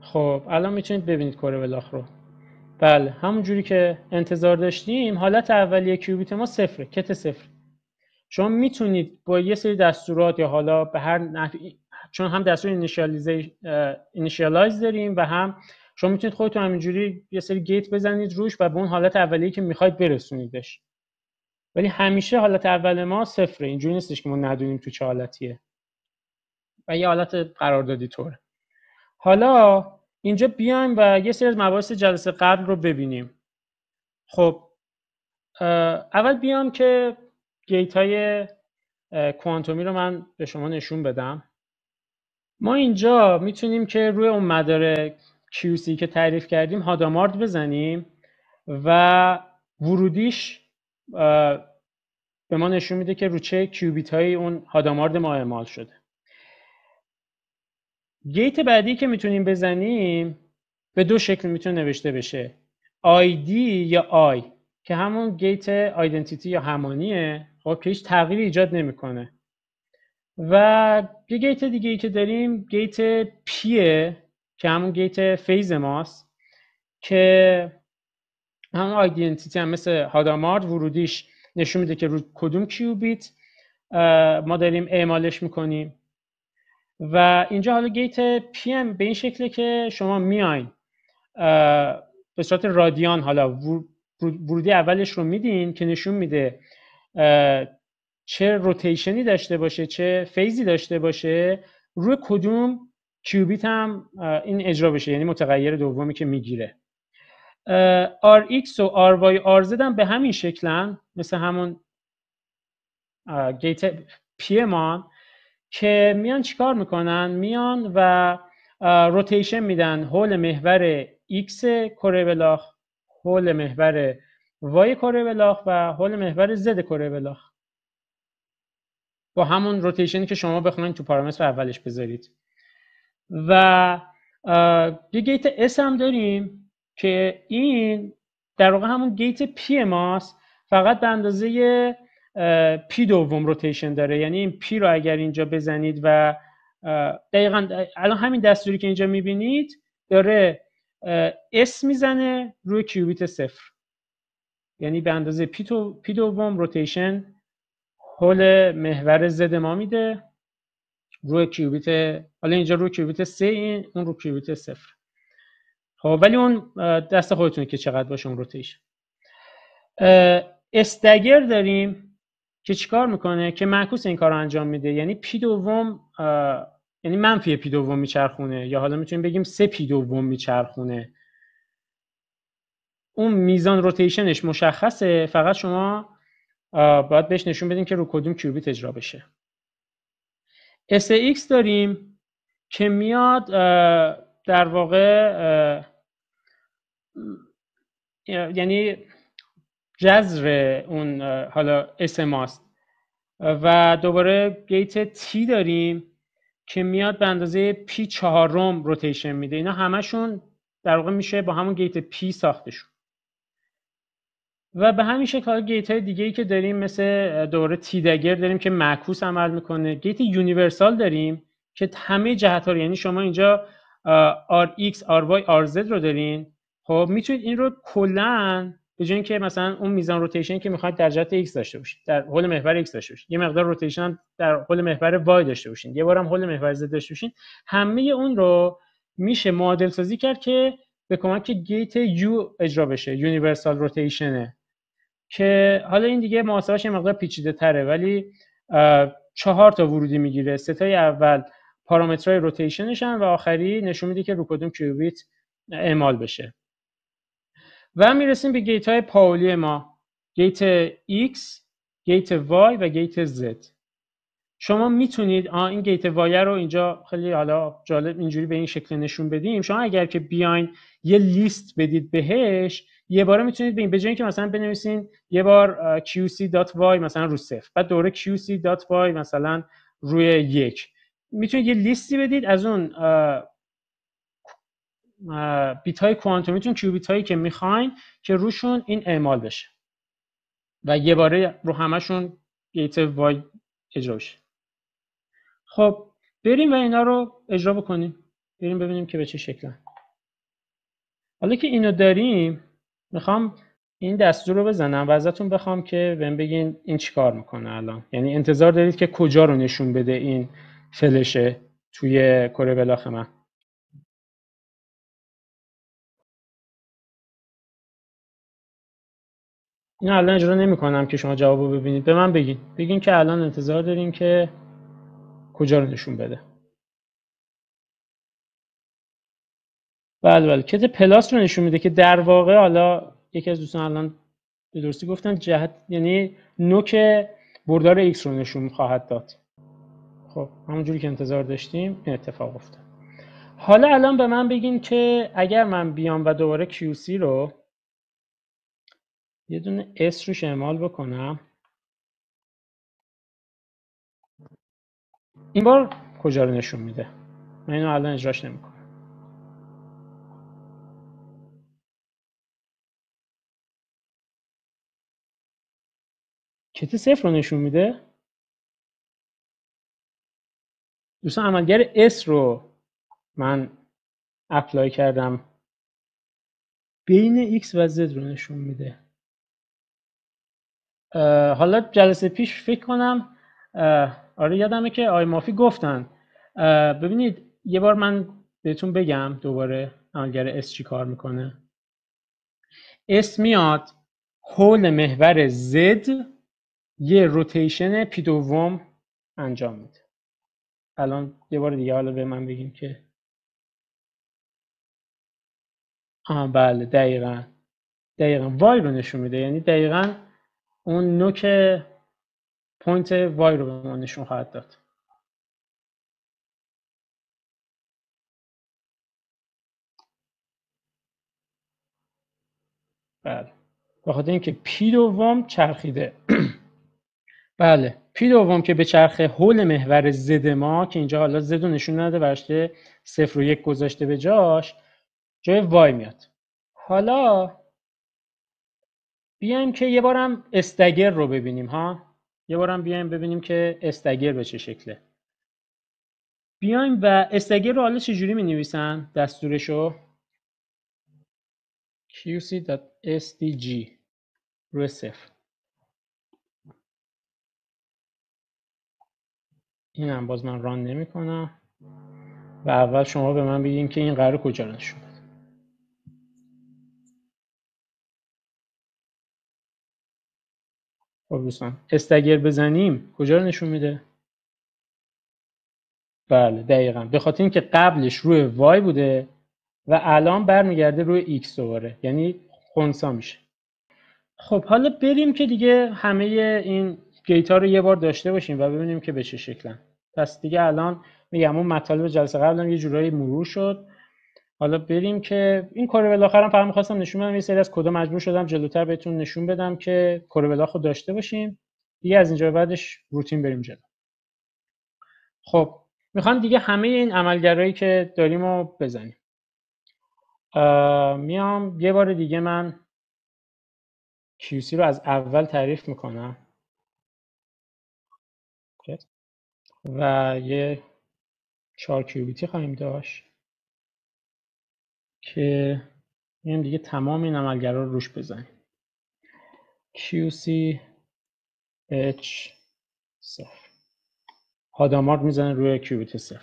خب الان میتونید ببینید کره بلاخ رو. بله همون جوری که انتظار داشتیم حالت اولیه کیوبیت ما صفره، کت صفر. شما میتونید با یه سری دستورات یا حالا به هر نحوی، چون هم دستور اینیشیالایز داریم و هم شما میتونید خودتون همینجوری یه سری گیت بزنید روش و به اون حالت اولیه که میخواید برسونیدش. ولی همیشه حالت اول ما صفره، اینجوری نیستش که ما ندونیم تو چه حالتیه و یه حالت قراردادی طوره. حالا اینجا بیایم و یه سری از مباحث جلسه قبل رو ببینیم. خب اول بیام که گیت های کوانتومی رو من به شما نشون بدم. ما اینجا میتونیم که روی اون مدار QC که تعریف کردیم هادامارد بزنیم و ورودیش به ما نشون میده که رو چه کیوبیت های اون هادامارد ما اعمال شده. گیت بعدی که میتونیم بزنیم به دو شکل میتونه نوشته بشه، ID یا I که همون گیت آیدنتیتی یا همانیه، خب که هیچ تغییری ایجاد نمیکنه. و یه گیت دیگه ای که داریم گیت پیه که همون گیت فیز ماست که همون آیدنتیتی هم مثل هادامارد ورودیش نشون میده که رو کدوم کیوبیت ما داریم اعمالش میکنیم. و اینجا حالا گیت پی هم به این شکله که شما میاین به صورت رادیان حالا ورودی اولش رو میدین که نشون میده چه روتیشنی داشته باشه چه فیزی داشته باشه روی کدوم کیوبیت هم این اجرا بشه، یعنی متغیر دومی که میگیره. Rx و Ry Rz هم به همین شکلن مثل همون گیت پی ما که میان چیکار میکنن، میان و روتیشن میدن حول محور X کره بلاخ، حول محور Y کره بلاخ و حول محور Z کره بلاخ با همون روتیشنی که شما بخواید تو پارامتر اولش بذارید. و یه گیت S هم داریم که این در واقع همون گیت پی ماست، فقط به اندازه پی دوم روتیشن داره. یعنی این پی رو اگر اینجا بزنید و دقیقاً الان همین دستوری که اینجا میبینید داره اس میزنه روی کیوبیت صفر، یعنی به اندازه پی دوم روتیشن حول محور زد ما میده روی کیوبیت، حالا اینجا روی کیوبیت 3 این اون روی کیوبیت 0. خب ولی اون دست خودتونه که چقدر باشه اون روتیشن. استگر داریم که چیکار میکنه که معکوس این کار رو انجام میده، یعنی پی دوم یعنی منفی پی دوم میچرخونه، یا حالا میتونیم بگیم 3 پی دوم میچرخونه. اون میزان روتیشنش مشخصه، فقط شما باید بهش نشون بدین که رو کدوم کیوبیت اجرا بشه. SAX داریم که میاد در واقع یعنی جذر اون حالا اسماست. و دوباره گیت تی داریم که میاد به اندازه پی چهارم روتیشن میده. اینا همشون در واقع میشه با همون گیت پی ساخته شد. و به همین شکل گیت های دیگه ای که داریم مثل دوباره تی دگر داریم که معکوس عمل میکنه. گیت یونیورسال داریم که همه جهت ها رو، یعنی شما اینجا Rx, Ry, Rz رو دارین. خب میتونید این رو کلا به جای اینکه مثلا اون میزان روتیشن که میخواید در جهت x داشته باشید، در حول محور x داشته باشید، یه مقدار روتیشن در حول محور y داشته باشید، یه بارم حول محور z داشته باشید، همه اون رو میشه معادل سازی کرد که به کمک گیت u اجرا بشه، یونیورسال روتیشنه. که حالا این دیگه محاسبهش یه مقدار پیچیده تره، ولی 4 تا ورودی میگیره. 3 تای اول پارامترهای روتیشنشن و آخری نشون میده که رو کدوم کیوبیت اعمال بشه. و میرسیم به گیت های پاولی ما، گیت X، گیت Y و گیت Z. شما میتونید این گیت Y رو اینجا خیلی حالا جالب اینجوری به این شکل نشون بدیم. شما اگر که بیاین یه لیست بدید بهش، یه باره میتونید به جای اینکه مثلا بنویسین یه بار qc.y مثلا رو 0 بعد دوره qc.y مثلا روی 1 میتونید یه لیستی بدید از اون بیت های کوانتومیتون، کیوبیت هایی که میخواین که روشون این اعمال بشه و یه باره رو همشون گیت وای اجرا بشه. خب بریم و اینا رو اجرا بکنیم، بریم ببینیم که به چه شکلن. حالا که اینو داریم میخوام این دستور رو بزنم و ازتون بخوام که بهم بگین این چیکار میکنه الان. یعنی انتظار دارید که کجا رو نشون بده این فلشه توی کره بلاخ من. نه الان اجرا نمی‌کنم که شما جوابو ببینید. به من بگین که الان انتظار دارین که کجا رو نشون بده. بله کت پلاس رو نشون میده که در واقع حالا یکی از دوستان الان به درستی گفتن جهت، یعنی نوک بردار ایکس رو نشون خواهد داد. خب همونجوری که انتظار داشتیم این اتفاق افتاد. حالا الان به من بگین که اگر من بیام و دوباره QC رو یه دونه S روش اعمال بکنم، این بار کجا رو نشون میده؟ من اینو الان اجراش نمیکنم. کت صفر رو نشون میده. دوستان عملگر S رو من اپلای کردم، بین X و Z رو نشون میده. حالا جلسه پیش فکر کنم آره یادمه که آی مافی گفتن. ببینید یه بار من بهتون بگم دوباره عملگر S چی کار میکنه. S میاد حول محور Z یه روتیشن پی دوم انجام میده. الان یه بار دیگه حالا به من بگیم که بله دقیقاً وای رو نشون میده، یعنی دقیقاً اون نوک پوینت وای رو به ما نشون خواهد داد. بله به خاطر اینکه پی دوم چرخیده. بله پی دوم که به چرخه حول محور زد ما که اینجا حالا زد رو نشون نده برشته 0 و 1 گذاشته به جاش، جای وای میاد. حالا بیایم که یه بارم استگر رو ببینیم ها، یه بارم بیایم ببینیم که استگر به چه شکله. بیایم و استگر رو حالا چجوری می نویسن دستورشو؟ qc.stg روی 0. اینم باز من ران نمی کنم و اول شما به من بگین که این قرار کجا رو نشون بده. خب دوستان استگر بزنیم کجا رو نشون میده؟ بله دقیقاً به خاطر اینکه قبلش روی وای بوده و الان برمیگرده روی ایکس دوباره، یعنی خنثی میشه. خب حالا بریم که دیگه همه این گیت ها رو یه بار داشته باشیم و ببینیم که به چه شکلن. پس دیگه الان میگم اون مطالب جلسه قبلم یه جورایی مرور شد. حالا بریم که این کره بالاخره فقط می‌خواستم نشون بدم، یه سری از کدا مجبور شدم جلوتر بهتون نشون بدم که کره بالاخو داشته باشیم. دیگه از اینجا به بعدش روتین بریم جلو. خب میخوام دیگه همه این عملگرایی که داریم رو بزنیم. میام یه بار دیگه من QC رو از اول تعریف میکنم و یه 4 کیوبیتی خواهیم داشت که میام دیگه تمام این عملگرا رو روش بزنیم. QC H 0 هادامارد میزنه روی کیوبیت 0.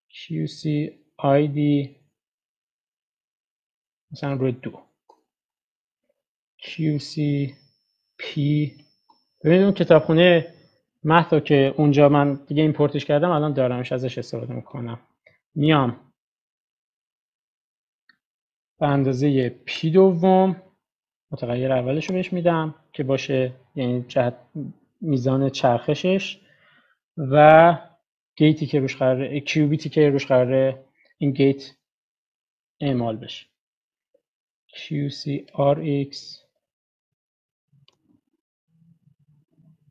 QC ID مثلا روی 2. QC P ببینید اون کتابخونه متن که اونجا من دیگه ایمپورتش کردم الان دارمش ازش استفاده میکنم. میام به اندازه پی دوم متغیر اولش رو بهش میدم که باشه، یعنی جهت میزان چرخشش و گیتی که روش قراره، کیوبیتی که روش قراره این گیت اعمال بشه. QCRX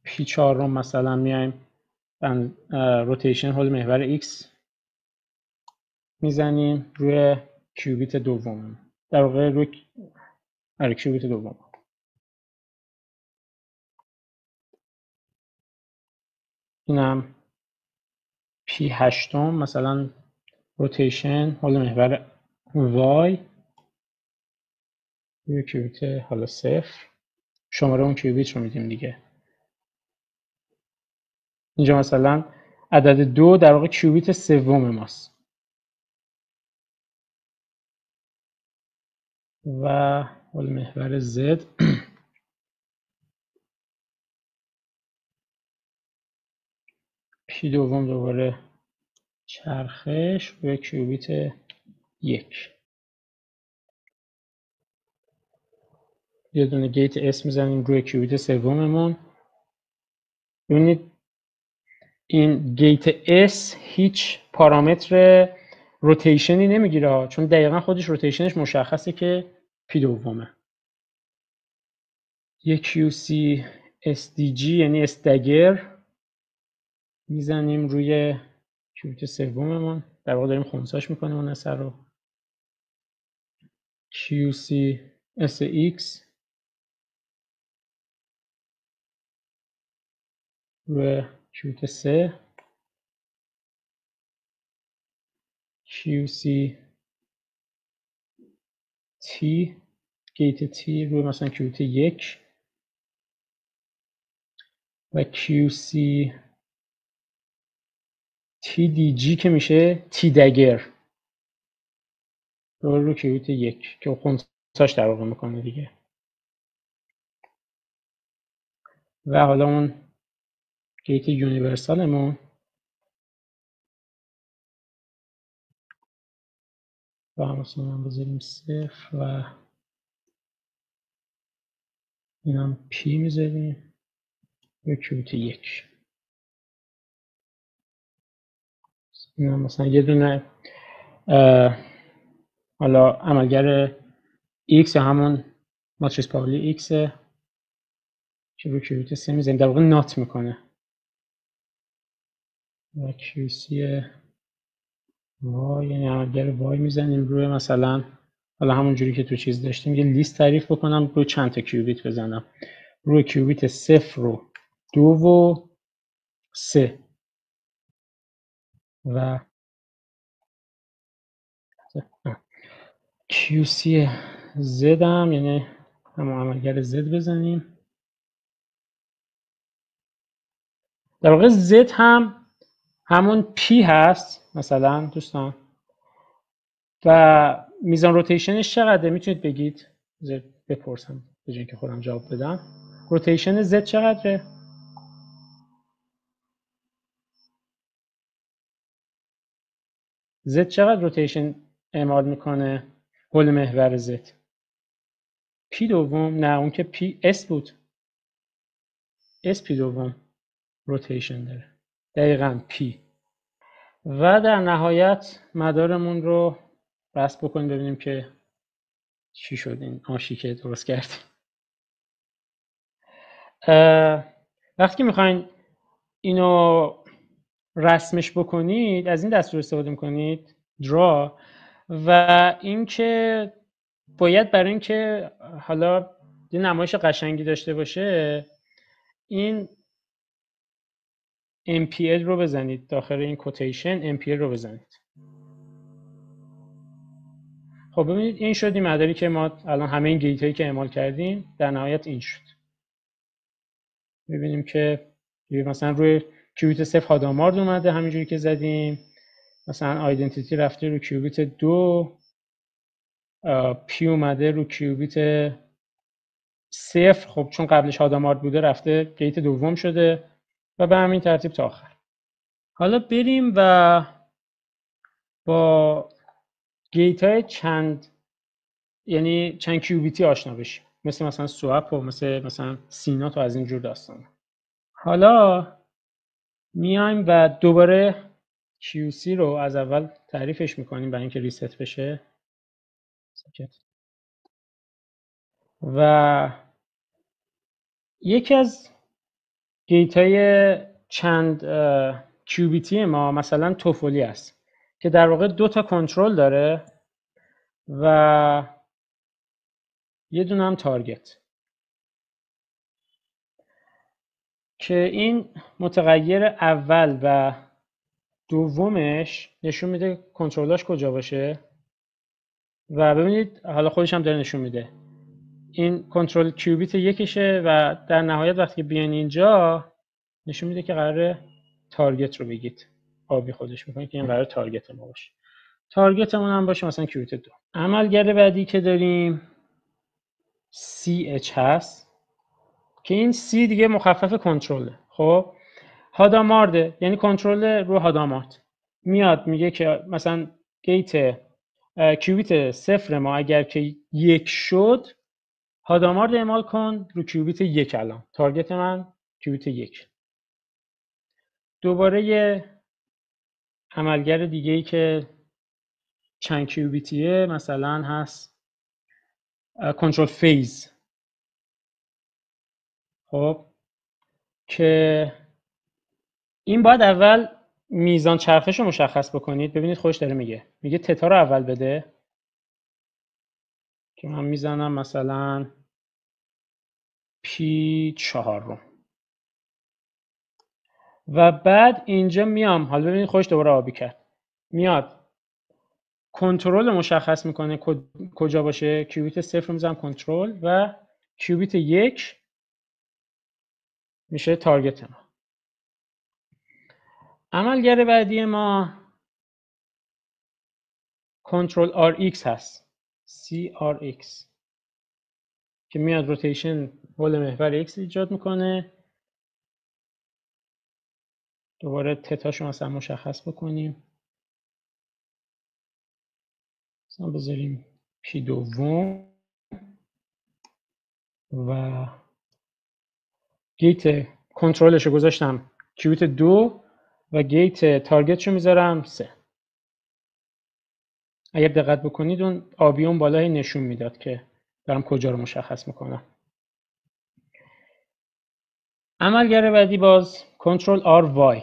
P4 رو مثلا میایم روتیشن حول محور X میزنیم روی کیوبیت دوم، در واقع روی کیوبیت دوم. اینم P8 مثلا روتیشن حول محور Y روی کیوبیت حالا 0، شماره اون کیوبیت رو میدیم دیگه. اینجا مثلا عدد 2 در واقع کیوبیت سوم ماست و حول محور Z P دوم دوباره چرخش روی کیوبیت 1. یه دونه گیت S میزنیم روی کیوبیت سوممون. ببینید این گیت S هیچ پارامتر روتیشنی نمیگیره، چون دقیقا خودش روتیشنش مشخصه که P دومه. یه QC SDG یعنی استگر میزنیم روی کیوبیت سوممون، در واقع داریم خنثیش میکنیم اون اثر رو. QC SX روی کیوبیت 3، QC T گیت T روی مثلا کیوبیت 1 و QC TDG که میشه T دگر رو کیوبیت 1 که خنثیش در واقع میکنه دیگه. و حالا اون گیت یونیورسالمون و مثلا بذاریم 0 و اینم P میذاریم روی کیوبیت 1. اینم مثلا یه دونه حالا عملگر X یا همون ماتریس پاولی X که روی کیوبیت 3 میذاریم، در واقع نات میکنه. و QC Y یعنی عملگر Y میزنیم روی مثلا حالا همون جوری که تو چیز داشتیم یه لیست تعریف بکنم روی چند تا کیوبیت بزنم، روی کیوبیت 0 و 2 و 3 و QC Z هم یعنی همون عملگر Z بزنیم. در واقع Z هم همون P هست مثلا دوستان، و میزان روتیشنش چقدره میتونید بگید؟ بپرسم به جای اینکه خودم جواب بدم. روتیشن Z چقدره؟ Z چقدر روتیشن اعمال میکنه حول محور Z؟ P دوم؟ نه اون که P S بود. S P دوم روتیشن داره، دقیقاً P. و در نهایت مدارمون رو بس بکنیم ببینیم که چی شد این آشی که درست کردیم. وقتی که میخواین اینو رسمش بکنید از این دستور استفاده میکنید draw، و اینکه باید برای اینکه حالا یه نمایش قشنگی داشته باشه این MPL رو بزنید داخل این کوتیشن، MPL رو بزنید. خب ببینید این شد این مداری که ما الان همه این گیت هایی که اعمال کردیم در نهایت این شد. ببینیم که مثلا روی کیوبیت 0 هادامارد اومده همینجوری که زدیم، مثلا آیدنتیتی رفته رو کیوبیت 2، پی اومده رو کیوبیت 0، خب چون قبلش هادامارد بوده رفته گیت دوم شده و به همین ترتیب تا آخر. حالا بریم و با گیت های چند کیوبیتی آشنا بشیم، مثلا سوپ و مثلا سینات و از اینجور داستان. حالا میایم و دوباره QC رو از اول تعریفش میکنیم برای اینکه ریست بشه. و یکی از گیت های چند کیوبیتی ما مثلا توفولی است که در واقع 2 تا کنترل داره و یه دونه هم تارگت که این متغیر اول و دومش نشون میده کنترلاش کجا باشه و ببینید حالا خودش هم داره نشون میده این کنترل کیوبیت یکیشه و در نهایت وقتی بیان اینجا نشون میده که قراره تارگت رو بگید آبی خودش میکنه که این قراره تارگت ما باشه تارگتمون هم باشه مثلا کیوبیت 2 عملگر بعدی که داریم CH هست که این C دیگه مخفف کنترله خب هادامارده یعنی کنترل رو هادامارد میاد میگه که مثلا گیت کیوبیت 0 ما اگر که 1 شد هادامارد اعمال کن رو کیوبیت 1 الان تارگت من کیوبیت 1 دوباره یه عملگر دیگه ای که چند کیوبیتیه مثلا هست کنترل فیز خب که این باید اول میزان چرخش رو مشخص بکنید ببینید خودش داره میگه تتا رو اول بده که من میزنم مثلا P4 رو و بعد اینجا میام حالا ببینید خودش دوباره آبی کرد میاد کنترل مشخص میکنه کجا باشه کیوبیت 0 رو میزنم کنترل و کیوبیت 1 میشه تارگت ما عملگر بعدی ما کنترل RX هست CRX که میاد روتیشن حول محور X ایجاد میکنه دوباره تتاشو مثلا مشخص بکنیم مثلا بذاریم P2 و گیت کنترلش رو گذاشتم کیوبیت 2 و گیت تارگتشو میذارم 3 اگر دقت بکنید اون آبیون بالای نشون میداد که دارم کجا رو مشخص میکنم عملگر بعدی باز کنترل RY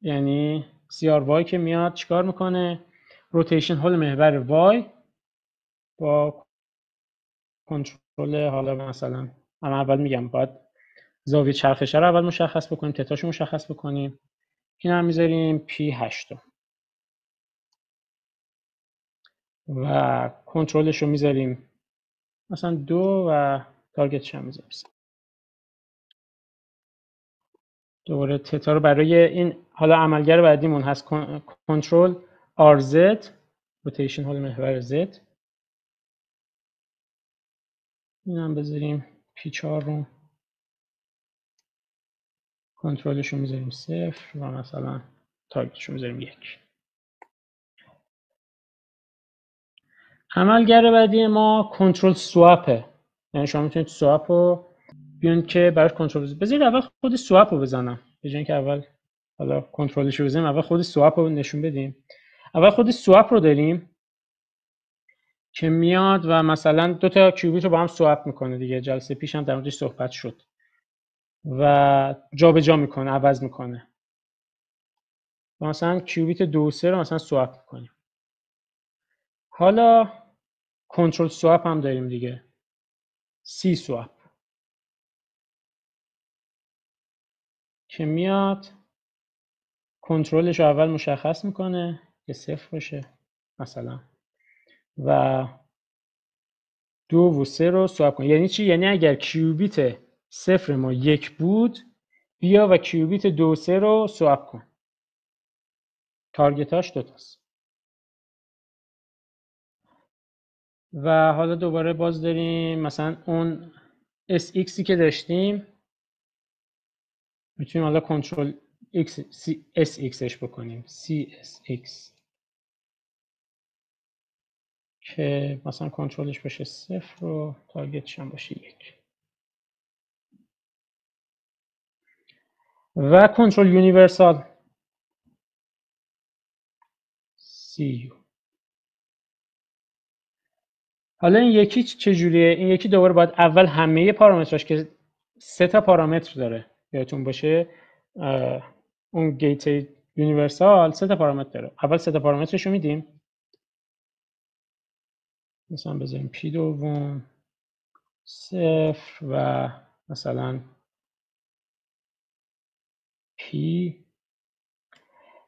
یعنی CRY که میاد چیکار میکنه روتیشن حول محور Y با کنترل حالا مثلا من اول میگم باید زاویه چرخش رو اول مشخص بکنیم تتاشو مشخص بکنیم این هم میذاریم P8 و کنترلش رو میذاریم مثلا 2 و تارگتش هم میذاریم دوباره تتا رو برای این حالا عملگر بعدیمون هست کنترل RZ روتیشن حول محور Z این هم بذاریم P4 رو کنترلش رو میذاریم 0 و مثلا تارگتش رو میذاریم 1 عملگر بعدی ما کنترل سواپه یعنی شما میتونید سواپ رو بیان که براش کنترل بذارید اول خود سواپ رو بزنم به جای اینکه اول حالا کنترلش رو بزنیم اول خود سواپ رو نشون بدیم اول خود سواپ رو داریم که میاد و مثلا 2 تا کیوبیت رو با هم سواپ میکنه دیگه جلسه پیش هم در موردش صحبت شد و جابجا میکنه عوض میکنه مثلا کیوبیت 2 و 3 رو مثلا سواپ میکنیم حالا کنترل سواپ هم داریم دیگه C سواپ که میاد کنترلش رو اول مشخص میکنه که 0 باشه مثلا و 2 و 3 رو سواپ کنه یعنی چی یعنی اگر کیوبیت 0 ما 1 بود بیا و کیوبیت 2 و 3 رو سواپ کن تارگتاش 2 تاست و حالا دوباره باز داریم مثلا اون SXی که داشتیم میتونیم حالا کنترل SXش بکنیم CSX که مثلا کنترلش باشه 0 و تارگتش هم باشه 1 و کنترل یونیورسال CU حالا این یکی چجوریه؟ این یکی دوباره باید اول همه پارامتراش که 3 تا پارامتر داره، یادتون باشه اون گیت یونیورسال 3 تا پارامتر داره. اول 3 تا پارامترش رو میدیم، مثلا بذاریم پی دوم 0 و مثلا پی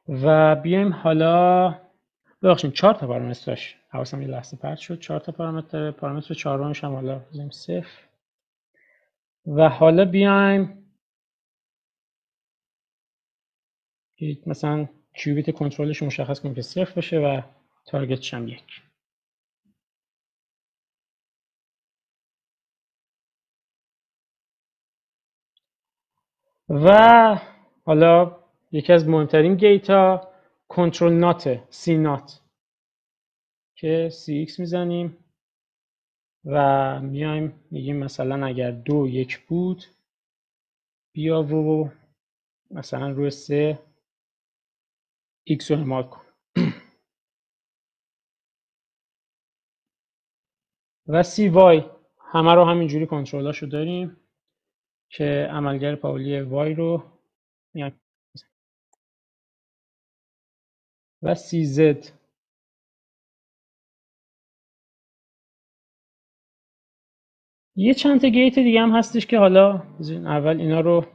و بیایم حالا ببخشید 4 تا پارامتر داشت، حواسم یه لحظه پرت شد. 4 تا پارامتر، پارامتر چهارمش هم حالا بذاریم 0 و حالا بیایم مثلا کیوبیت کنترلش رو مشخص کنیم که 0 باشه و تارگتش هم 1. و حالا یکی از مهمترین گیت ها کنترل نات سی نات که CX میزنیم و میایم میگیم مثلا اگر 2 1 بود بیا و مثلا روی 3 X رو اعمال کن و CY همه رو همینجوری کنترلاشو داریم که عملگر پاولی Y رو میایم و CZ یه چند تا گیت دیگه هم هستش که حالا اول اینا رو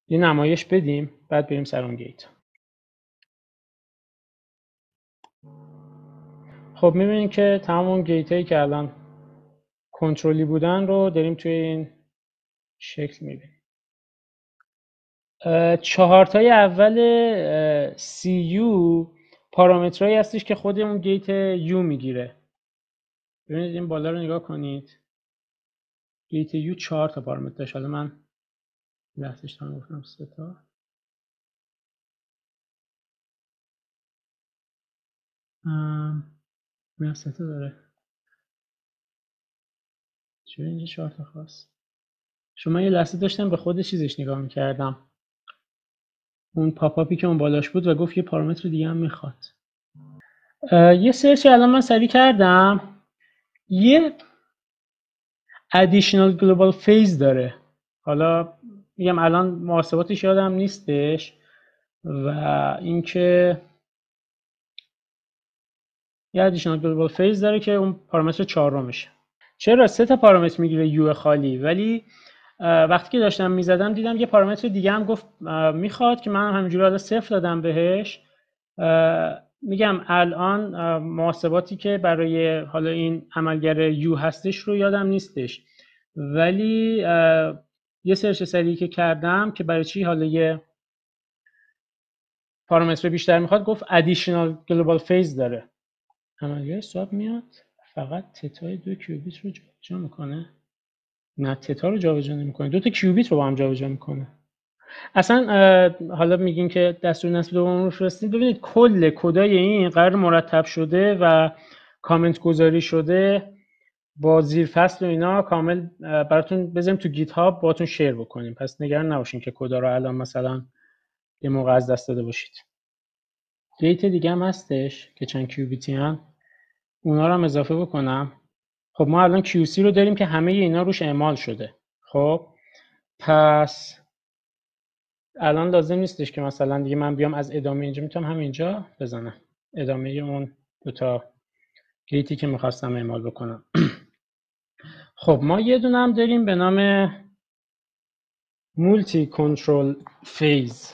یه نمایش بدیم بعد بریم سر اون گیت. خب میبینیم که تمام اون گیت هایی که الان کنترلی بودن رو داریم توی این شکل میبینیم. 4 تای اول CU پارامترهایی هستش که خود اون گیت U میگیره. ببینید این بالا رو نگاه کنید، گیت U 4 تا پارامتر داشت. حالا من لحظهش تام گفتم 3 تا. نه 3 تا داره. چرا اینجا 4 تا خواست؟ شما یه لحظه داشتم به خود چیزش نگاه میکردم، اون پاپاپی که اون بالاش بود و گفت یه پارامتر دیگه هم میخواد. یه سرچ الان من سریع کردم، یه additional global phase داره. حالا میگم الان محاسباتش یادم نیستش و اینکه یه additional global phase داره که اون پارامتر چهارمشه. چرا 3 تا پارامتر میگیره یو خالی، ولی وقتی که داشتم میزدم دیدم یه پارامتر دیگه هم گفت میخواد که من همینجوری حالا 0 دادم بهش. میگم الان محاسباتی که برای حالا این عملگر یو هستش رو یادم نیستش، ولی یه سرچ سریعی که کردم که برای چی حالا یه پارامتر بیشتر میخواد، گفت additional global phase داره. عملگر سواب میاد فقط تتای 2 کیوبیت رو جابجا میکنه، نه تتا رو جابجا نمیکنه، 2 تا کیوبیت رو با هم جابجا میکنه. اصلا حالا میگین که دستور نصب دوم رو فرستید، ببینید کل کدای این قرار مرتب شده و کامنت گذاری شده با زیرفصل و اینا کامل براتون بذاریم تو گیت هاب باهاتون شیر بکنیم، پس نگران نباشین که کدا رو الان مثلا یه موقع از دست داده باشید. گیت دیگه هم هستش که چند کیوبیتی هم، اونا رو هم اضافه بکنم. خب ما الان QC رو داریم که همه اینا روش اعمال شده. خب پس الان لازم نیستش که مثلا دیگه من بیام از ادامه اینجا، میتونم همینجا بزنم ادامه اون 2 تا گیتی که میخواستم اعمال بکنم. خب ما یه دونه هم داریم به نام مولتی کنترل فیز،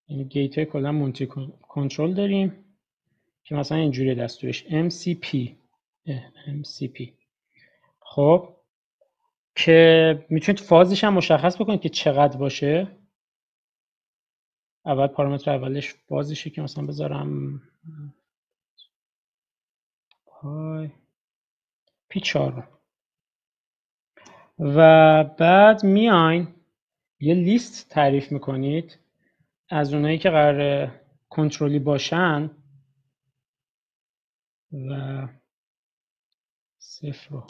یعنی گیت های کلا مولتی کنترل داریم که مثلا اینجوری دستورش MCP. خب که میتونید فازش هم مشخص بکنید که چقدر باشه. اول پارامتر اولش فازشه که مثلا بذارم پای P4 و بعد میاین یه لیست تعریف میکنید از اونایی که قرار کنترلی باشن و 0 و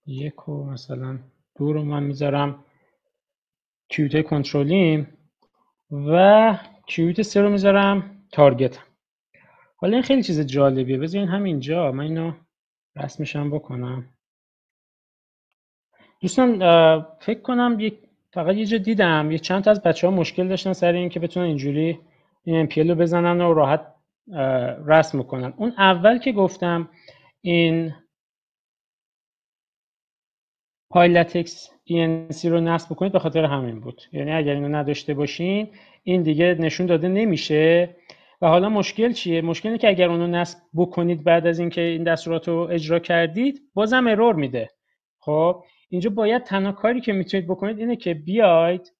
1 و مثلا 2 رو من میذارم کیوت کنترلیم و کیوت 3 رو میذارم تارگت. حالا این خیلی چیز جالبیه. بذارین همینجا من اینو رسمشم بکنم. دوستان فکر کنم فقط یه جا دیدم یه چند تا از بچه‌ها مشکل داشتن سر این که بتونن اینجوری این MPL رو بزنن و راحت رسم کنن. اون اول که گفتم این پایلتکس ENC رو نصب بکنید به خاطر همین بود. یعنی اگر اینو نداشته باشین این دیگه نشون داده نمیشه. و حالا مشکل چیه؟ مشکل اینه که اگر اونو نصب بکنید بعد از اینکه این دستورات رو اجرا کردید بازم ارور میده. خب اینجا باید تنها کاری که میتونید بکنید اینه که بیاید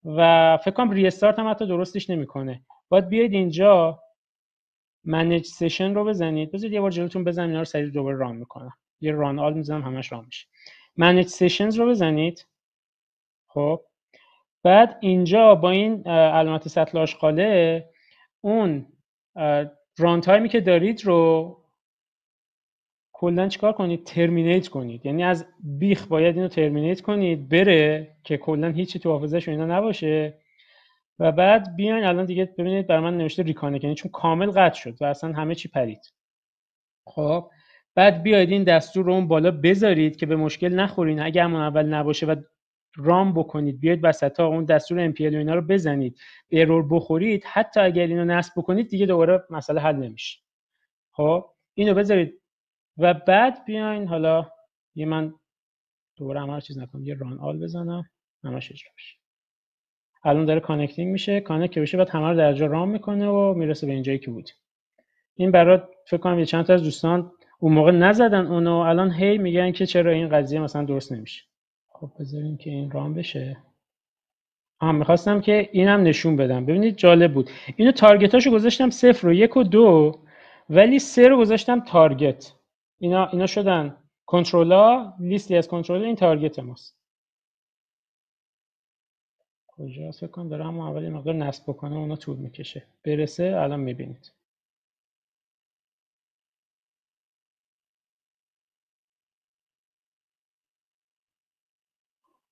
و فکر کنم ریستارت هم حتی درستش نمیکنه. باید بیاید اینجا منیج سشن رو بزنید. بذارید یه بار جلوتون بزنم اینا رو سریع دوباره ران میکنم. یه ران آل میزنم همش ران میشه. منیج سشنز رو بزنید. خب بعد اینجا با این علامت سطل آشغاله اون ران تایمی که دارید رو کلا چیکار کنید؟ ترمینیت کنید. یعنی از بیخ باید اینو ترمینیت کنید بره که کلا هیچی تو حافظه‌ش اینا نباشه و بعد بیاین الان دیگه ببینید برای من نوشته ریکانکت، یعنی چون کامل قطع شد و اصلا همه چی پرید. خب بعد بیاید این دستور رو اون بالا بذارید که به مشکل نخورین. اگه همون اول نباشه و رام بکنید بیاید وسطا اون دستور MPL و اینا رو بزنید به ارور بخورید، حتی اگر اینو نصب بکنید دیگه دوباره مسئله حل نمیشه. خب اینو بذارید و بعد بیاین حالا من دوباره همه چیز نکنم یه ران آل بزنم همش اجرا بشه. الان داره کانکتینگ میشه. کانکت که بشه بعد همه رو در جا رام میکنه و میرسه به اینجایی که بود. این برات فکر کنم یه چند تا از دوستان اون موقع نزدن اونو، الان هی میگن که چرا این قضیه مثلا درست نمیشه. خب بذاریم که این رام بشه. میخواستم که اینم نشون بدم. ببینید جالب بود. اینو تارگتاشو گذاشتم 0 و 1 و 2 ولی 3 رو گذاشتم تارگت. اینا شدن کنترل‌ها، لیستی از کنترل این تارگت ماست. کجاست؟ فکر کنم داره همون اول یه مقدار نصب بکنه اونا طول میکشه. برسه الان میبینید.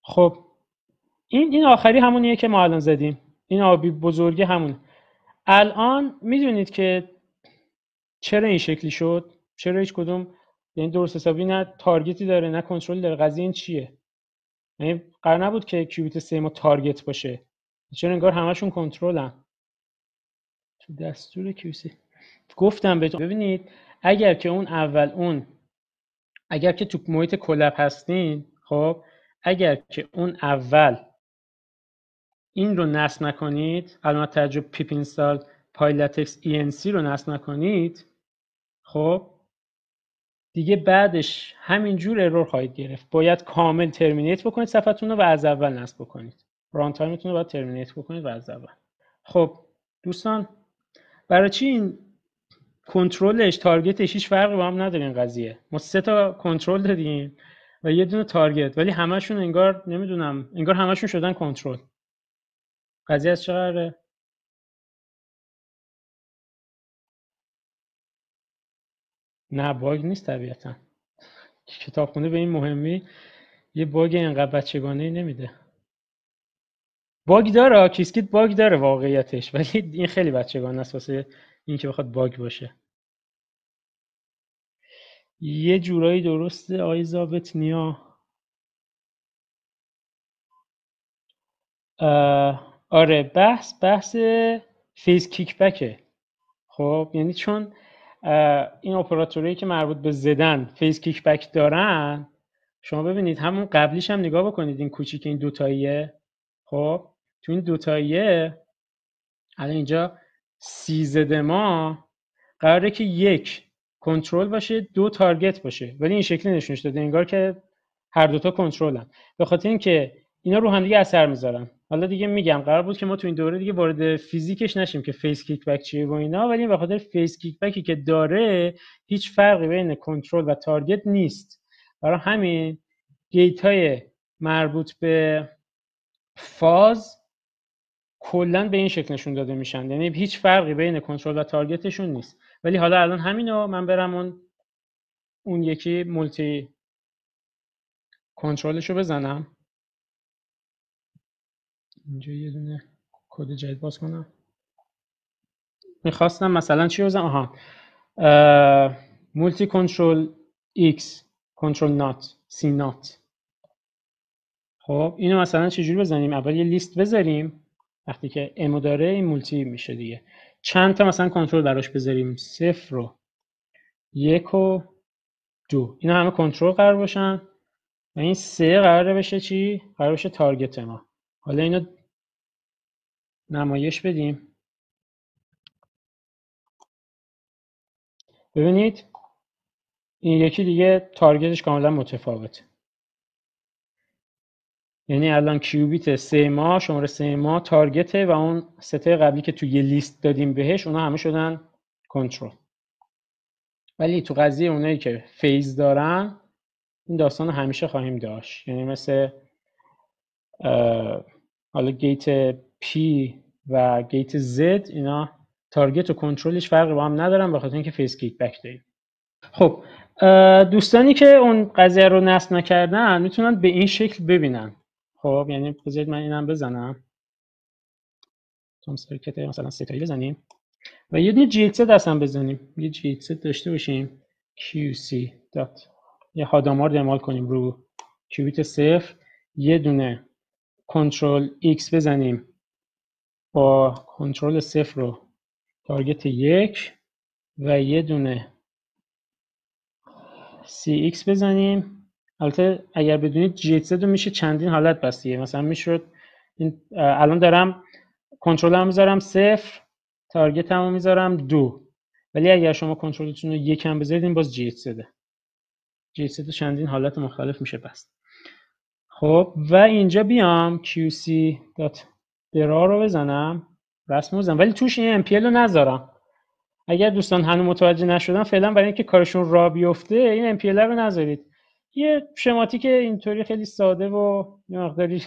خب این آخری همونیه که ما الان زدیم. این آبی بزرگه همون. الان میدونید که چرا این شکلی شد؟ چرا هیچ کدوم یعنی درست حسابی نه تارگتی داره نه کنترل داره؟ قضیه این چیه؟ یعنی قرار نبود که کیوبیت 3 ما تارگت باشه. چرا انگار همشون کنترلن؟ تو دستور کیوبیت گفتم بهتون ببینید اگر که اون اول اگر که تو محیط کلپ هستین، خب اگر که اون اول این رو نصب نکنید، علامت تعجب پیپ اینستال پایلتکس ENC رو نصب نکنید، خب دیگه بعدش همینجور ارور خواهید گرفت. باید کامل ترمینیت بکنید صفحتون رو و از اول نصب بکنید. ران تایمتون رو باید ترمینیت بکنید و از اول. خب دوستان برای چی این کنترلش تارگتش هیچ فرقی با هم نداره؟ این قضیه ما 3 تا کنترل دادیم و یه دونه تارگت ولی همشون انگار نمیدونم انگار همشون شدن کنترل. قضیه از چه قراره؟ نه باگ نیست طبیعتا. کتابخونه به این مهمی یه باگ اینقدر بچگانه نمیده. باگ داره، کیسکیت باگ داره واقعیتش، ولی این خیلی بچگانه است واسه اینکه بخواد باگ باشه. یه جورایی درسته آقای ضابط نیا. آره بحث فیس کیک بکه. خب یعنی چون این اپراتورایی که مربوط به زدن فیس کیک بک دارن، شما ببینید همون قبلیش هم نگاه بکنید این کوچیک این دوتاییه. خب تو این دوتاییه الان اینجا 30 زد ما قراره که 1 کنترل باشه 2 تارگت باشه، ولی این شکلی نشونش داده انگار که هر دوتا کنترلن. به خاطر اینکه اینا رو هم دیگه اثر میذارن. حالا دیگه میگم قرار بود که ما تو این دوره دیگه وارد فیزیکش نشیم که فیس کیک بک چیه و اینا، ولی به خاطر فیس کیک بکی که داره هیچ فرقی بین کنترل و تارگت نیست. برای همین گیت های مربوط به فاز کلا به این شکل نشون داده میشن، یعنی هیچ فرقی بین کنترل و تارگتشون نیست. ولی حالا الان همینو من برم اون یکی مولتی کنترلشو بزنم. اینجا یه دونه کد جدید باز کنم. میخواستم مثلا چی بزنم؟ آها مولتی کنترل X کنترل نات سی نات. خب اینو مثلا چجوری بزنیم؟ اول یه لیست بذاریم، وقتی که امو داره این مولتی میشه دیگه. چند تا مثلا کنترل براش بذاریم، 0 و 1 و 2، اینا همه کنترل قرار باشن و این 3 قراره بشه چی؟ قرار بشه تارگت ما. حالا اینو نمایش بدیم. ببینید این یکی دیگه تارگتش کاملا متفاوته. یعنی الان کیوبیت 3 ما، شماره 3 ما تارگته و اون سته قبلی که تو یه لیست دادیم بهش اونا همه شدن کنترل. ولی تو قضیه اونایی که فیز دارن این داستان همیشه خواهیم داشت. یعنی مثل حالا گیت P و گیت Z، اینا تارگت و کنترلش فرقی با هم ندارن به خاطر اینکه فیز کیک بک داریم. خب دوستانی که اون قضیه رو نصب نکردن میتونن به این شکل ببینن. خب یعنی بذارید من اینم بزنم، تون سرکت مثلا ستایی بزنیم و یه دونه GX دستم بزنیم، یه GX داشته باشیم QC دات، یه هادامارد اعمال کنیم رو کیوبیت 0، یه دونه کنترل X بزنیم با کنترل 0 رو تارگت 1 و یه دونه CX بزنیم. البته اگر بدونید GX رو میشه چندین حالت بستیه. مثلا میشد این الان دارم کنترل هم میذارم 0، تارگت هم میذارم 2، ولی اگر شما کنترلتون رو 1 هم بذارید این باز GX ده. GX رو چندین حالت مختلف میشه بست. خب و اینجا بیام QC.draw رو بزنم، رسم بزنم، ولی توش این MPL رو نذارم. اگر دوستان هنوز متوجه نشدن فعلا برای اینکه کارشون را بیفته این MPL رو نذارید. یه شماتیک اینطوری خیلی ساده و یه مقداری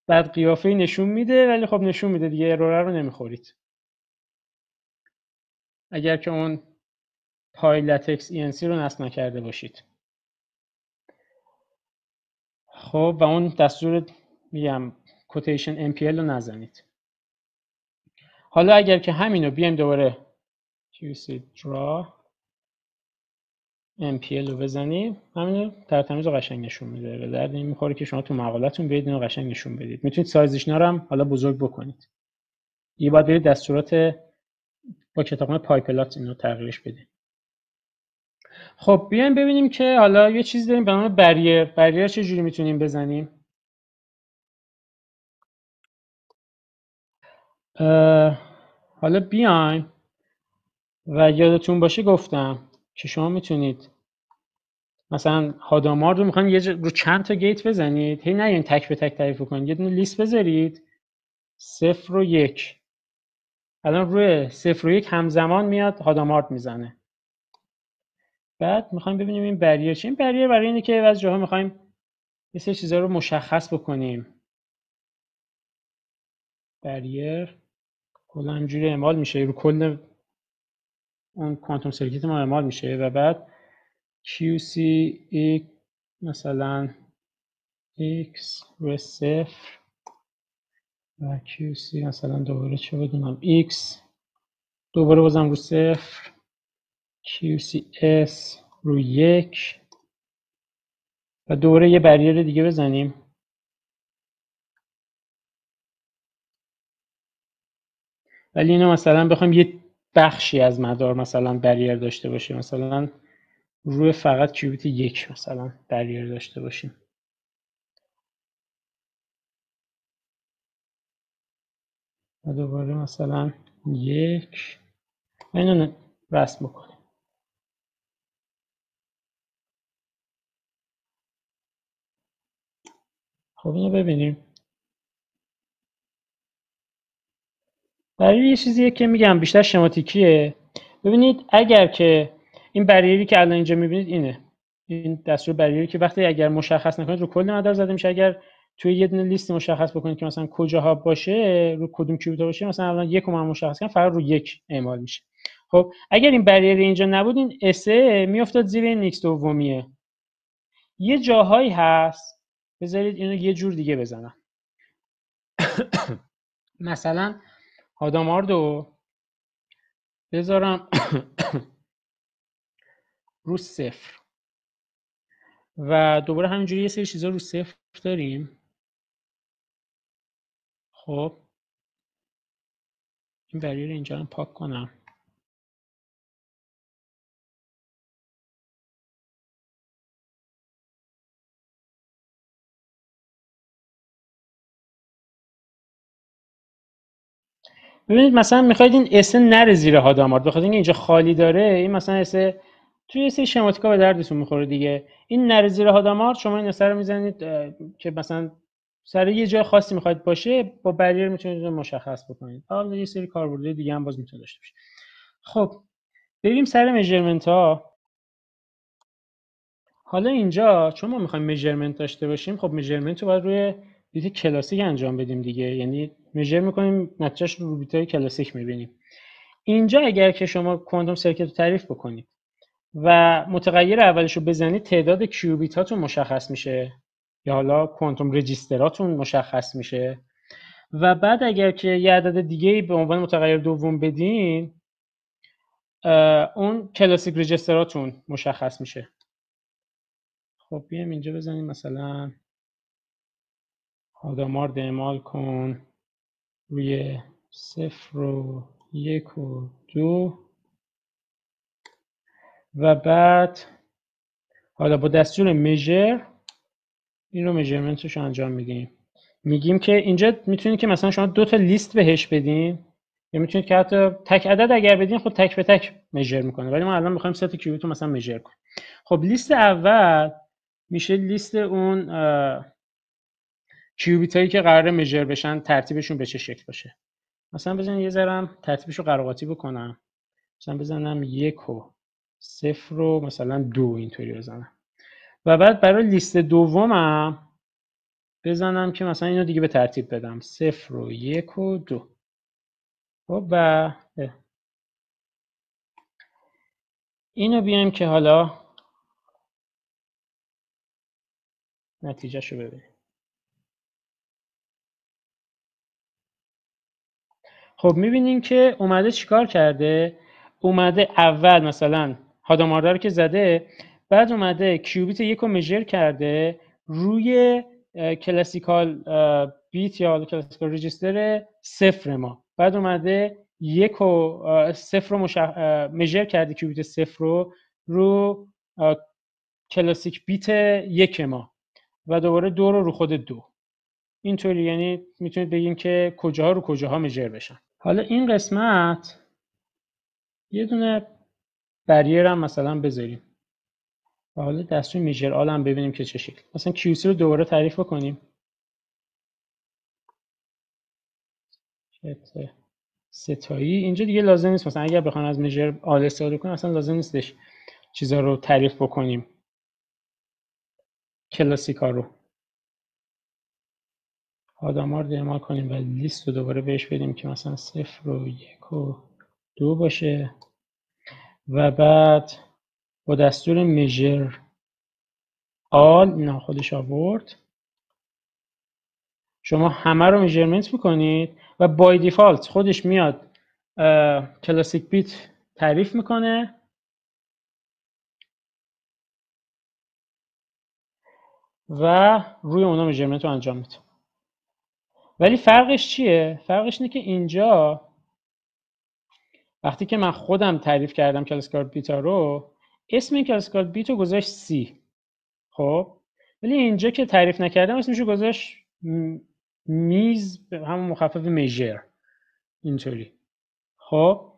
بعد قیافه نشون میده، ولی خب نشون میده دیگه، ارور رو نمیخورید. اگر که اون پای لاتکس ENC رو نصب نکرده باشید. خب و اون دستور میگم کوتیشن MPL رو نزنید. حالا اگر که همینو بیایم دوباره QC draw MPL رو بزنیم، همینو ترتمیز رو قشنگ نشون میده. به درد این میخوره که شما تو مقالتون بیاید اینو قشنگ نشون بدید. میتونید سایزش هم حالا بزرگ بکنید. یه باید برید دستورات با کتابخونه پایپلات اینو تغییرش بدید. خب بیایم ببینیم که حالا یه چیز داریم به نام بریر چه جوری میتونیم بزنیم. حالا بیایم و یادتون باشه گفتم که شما میتونید مثلا هادامارد رو میخواین یه رو چند تا گیت بزنید، هی نیاین تک به تک تعریف کنید، یه دونه لیست بذارید 0 و 1. الان روی 0 و 1 همزمان میاد هادامارد میزنه. بعد میخوایم ببینیم این بریر چیه. این بریر برای اینه که از جاها میخوایم یه سری چیزا رو مشخص بکنیم. بریر کلا اینجوری اعمال میشه رو کل اون کوانتوم سرکیت ما اعمال میشه و بعد QC مثلا X روی 0 و QC مثلا دوباره چه بدونم X دوباره بازم رو 0 QCS رو 1 و دوباره یه بریر دیگه بزنیم. ولی اینو مثلا بخوایم یه بخشی از مدار مثلا بریر داشته باشیم، مثلا روی فقط کیوبیت 1 مثلا بریر داشته باشیم. و دوباره مثلا 1 اینو رسم بکنیم. خب اینو ببینیم. برای یه چیزیه که میگم بیشتر شماتیکیه. ببینید اگر که این بریری که الان اینجا میبینید اینه، این دستور بریری که وقتی اگر مشخص نکنید رو کل مدار زده میشه. اگر توی یه دونه لیست مشخص بکنید که مثلا کجاها باشه، رو کدوم کیوبیت باشه، مثلا الان 1 رو مشخص کنم فقط رو 1 اعمال میشه. خب اگر این بریر اینجا نبود این اس میافتاد زیر این x دومیه. یه جاهایی هست بذارید اینو یه جور دیگه بزنم. مثلا هادامارد رو بذارم رو 0 و دوباره همینجوری یه سری چیزا رو 0 داریم. خب این بریر اینجا رو پاک کنم. ببینید مثلا میخواید این اس نره زیر هادامارد، بخاطر اینکه اینجا خالی داره. این مثلا اس توی یه سری شماتیکا به دردتون میخوره دیگه. این نره زیر هادامارد، شما این اس رو میزنید که مثلا سر یه جای خاصی میخواید باشه، با بریر میتونید مشخص بکنید. حالا یه سری کاربردهای دیگه هم باز میتونه داشته باشه. خب بریم سر میجرمنت ها. حالا اینجا چون ما میخوایم میجرمنت داشته باشیم، خب میجرمنت رو باید روی بیت کلاسیک انجام بدیم دیگه. یعنی میجر میکنیم، نتیجهش رو بیتای کلاسیک میبینیم. اینجا اگر که شما کوانتوم سرکت رو تعریف بکنید و متغیر اولش رو بزنید، تعداد کیوبیت هاتون مشخص میشه، یا حالا کوانتوم رجیستراتون مشخص میشه. و بعد اگر که یه عدد دیگه به عنوان متغیر دوم بدین، اون کلاسیک رجیستراتون مشخص میشه. خب بیایم اینجا بزنیم مثلا هادامارد اعمال کن روی 0 و 1 و 2 و بعد حالا با دستور میجر این رو میجرمنتش رو انجام میدیم. میگیم که اینجا میتونید که مثلا شما 2 تا لیست بهش بدین، یا میتونید که حتی تک عدد اگر بدین خود تک به تک میجر میکنه، ولی ما الان میخوایم 3 تا کیوبیت رو مثلا میجر کنیم. خب لیست اول میشه لیست اون کیوبیت هایی که قراره میجر بشن، ترتیبشون به چه شکل باشه. مثلا بزنید یه ذرم ترتیبش رو قراقاتی بکنم، مثلا بزنم 1 و 0 و مثلا 2 اینطوری بزنم. و بعد برای لیست دومم بزنم که مثلا اینو دیگه به ترتیب بدم 0 و 1 و 2. خب و اینو بیایم که حالا نتیجهشو ببینیم. خب میبینیم که اومده چیکار کرده. اومده اول مثلا هادامارد رو که زده، بعد اومده کیوبیت 1 رو میجر کرده روی کلاسیکال بیت یا کلاسیکال رجیستر 0 ما. بعد اومده 1 و 0 رو میجر کرده، کیوبیت 0 رو کلاسیک بیت 1 ما، و دوباره 2 رو خود 2. اینطوری یعنی میتونید بگین که کجاها رو کجاها میجر بشن. حالا این قسمت یه دونه بریر هم مثلا بذاریم و حالا دستور میجر آل هم ببینیم که چه شکل. مثلا QC رو دوباره تعریف بکنیم. ستایی اینجا دیگه لازم نیست، مثلا اگر بخوام از میجر آل استفاده کنیم اصلا لازم نیستش چیزا رو تعریف بکنیم، کلاسیکا رو. هادامارد اعمال کنیم و لیست رو دوباره بهش بدیم که مثلا 0 و 1 و 2 باشه. و بعد با دستور میجر آل، اینا خودش آورد، شما همه رو میجرمنت میکنید و بای دیفالت خودش میاد کلاسیک بیت تعریف میکنه و روی اونا میجرمنت رو انجام میده. ولی فرقش چیه؟ فرقش اینه که اینجا وقتی که من خودم تعریف کردم کلاسیکال بیت رو، اسم این کلاسیکال بیت رو گذاشت سی. خب ولی اینجا که تعریف نکردم اسمش رو گذاشت میز، همون مخفف میجر، اینطوری. خب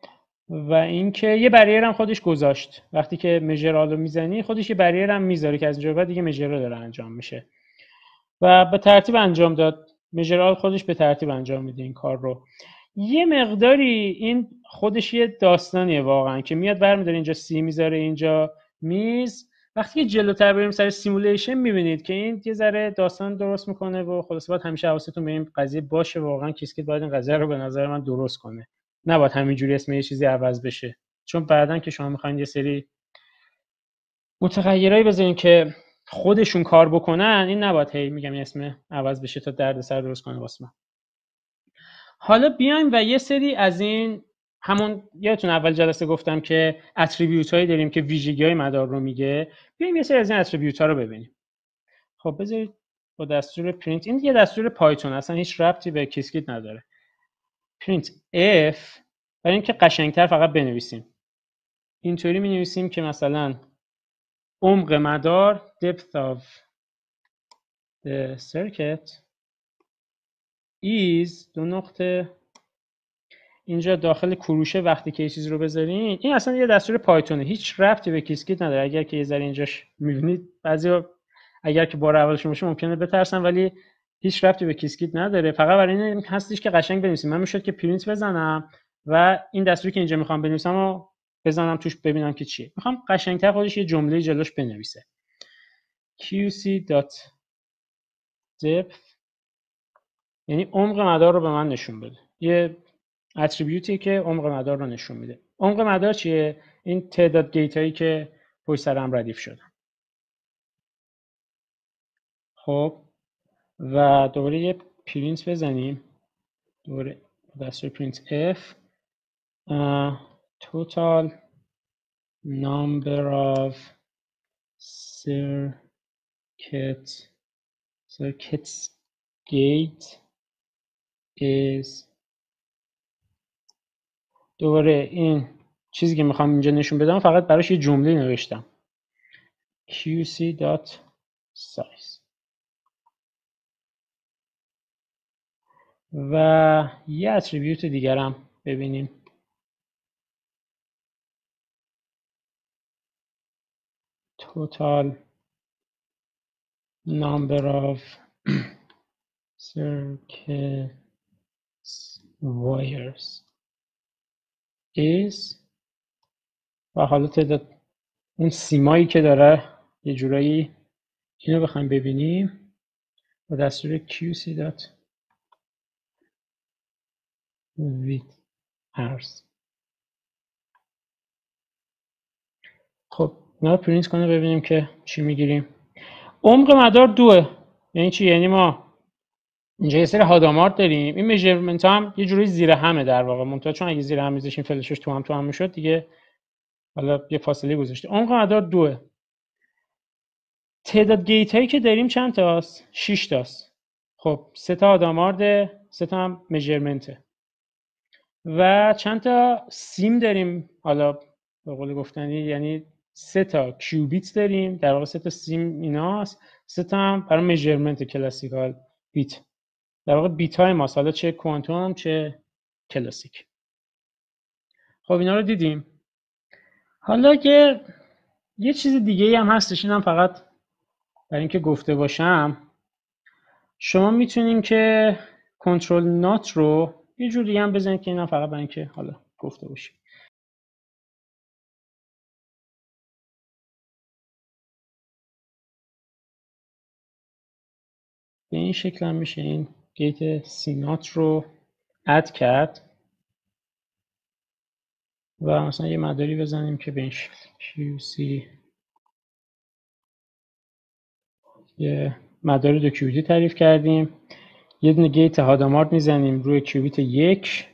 و اینکه یه بریر هم خودش گذاشت، وقتی که میجرال رو میزنی خودش یه بریر هم میذاره که از اینجا بعد دیگه میجر داره انجام میشه و به ترتیب انجام داد. میجرال خودش به ترتیب انجام میده این کار رو. یه مقداری این خودش یه داستانیه واقعا که میاد برمی‌داره اینجا سی میذاره اینجا میز. وقتی که جلوتر بریم سر سیمولیشن میبینید که این یه ذره داستان درست میکنه و خلاص باید همیشه حواستون به این قضیه باشه واقعا کیسکیت باید این قضیه رو به نظر من درست کنه، نباید همینجوری اسم یه چیزی عوض بشه، چون بعدن که شما میخواین یه سری متغیرایی بذارین که خودشون کار بکنن، این نباید هی میگم اسم عوض بشه تا دردسر درست کنه واسه من. حالا بیایم و یه سری از این همون یادتون اول جلسه گفتم که اتریبیوت هایی داریم که ویژگی های مدار رو میگه. بیایم یه سری از این اتریبیوت ها رو ببینیم. خب بذارید با دستور پرینت، این یه دستور پایتون اصلا هیچ ربطی به کیسکیت نداره. پرینت f برای اینکه قشنگتر فقط بنویسیم اینطوری می نویسیم که مثلا عمق مدار depth of the circuit is دو نقطه، اینجا داخل کروشه وقتی که یه چیزی رو بذارین، این اصلا یه دستور پایتونه، هیچ ربطی به کیسکیت نداره. اگر که یه ذره اینجاش میبینید بعضیا اگر که بار اولشون باشه ممکنه بترسن، ولی هیچ ربطی به کیسکیت نداره، فقط برای این هستش که قشنگ بنویسیم. من میشد که پرینت بزنم و این دستوری که اینجا میخوام بنویسم و بزنم توش ببینم که چیه. میخوام قشنگتر خودش یه جمله جلوش بنویسه. qc.depth یعنی عمق مدار رو به من نشون بده. یه اتریبیوتی که عمق مدار رو نشون میده. عمق مدار چیه؟ این تعداد گیت هایی که پشت سر هم ردیف شدن. خب و دوباره یه پرینت بزنیم، دوباره دستور پرینت f total number of circuits gate is، دوباره این چیزی که میخوام اینجا نشون بدم فقط براش یه جمله نوشتم qc.size و یه اتریبیوت دیگرم ببینیم. total number of circuits wires is و حالا تعداد اون سیمایی که داره یه جورایی اینو بخوایم ببینیم با دستور qc.width arcs. خب اینا رو پرینت کنه ببینیم که چی میگیریم. عمق مدار 2، یعنی چی؟ یعنی ما اینجا یه سری هادامارت داریم، این میجرمنت هم یه جوری زیر همه در واقع، منتها چون اگه زیر هم میذاشیم فلشش تو هم میشد دیگه، حالا یه فاصله گذاشته. عمق مدار 2. تعداد گیت هایی که داریم چند تاست؟ 6 تاست. خب 3 تا هادامارت، 3 تا هم میجرمنته و چند تا سیم داریم، حالا به قول گفتنی یعنی 3 تا کیوبیت داریم، در واقع 3 تا سیم ایناست، 3 تا هم برای میجرمنت کلاسیکال بیت، در واقع بیت های ماست، حالا چه کوانتوم چه کلاسیک. خب اینا رو دیدیم. حالا که یه چیز دیگه ای هم هستش، اینم فقط برای اینکه گفته باشم، شما میتونین که کنترل نات رو یه جوری هم بزنید که اینم فقط برای اینکه حالا گفته باشیم. به این شکل هم میشه این گیت سی نات رو اد کرد و مثلا یه مداری بزنیم که به این شکل QC، یه مدار 2 کیوبیتی تعریف کردیم، یه دونه گیت هادامارت میزنیم روی کیوبیت 1،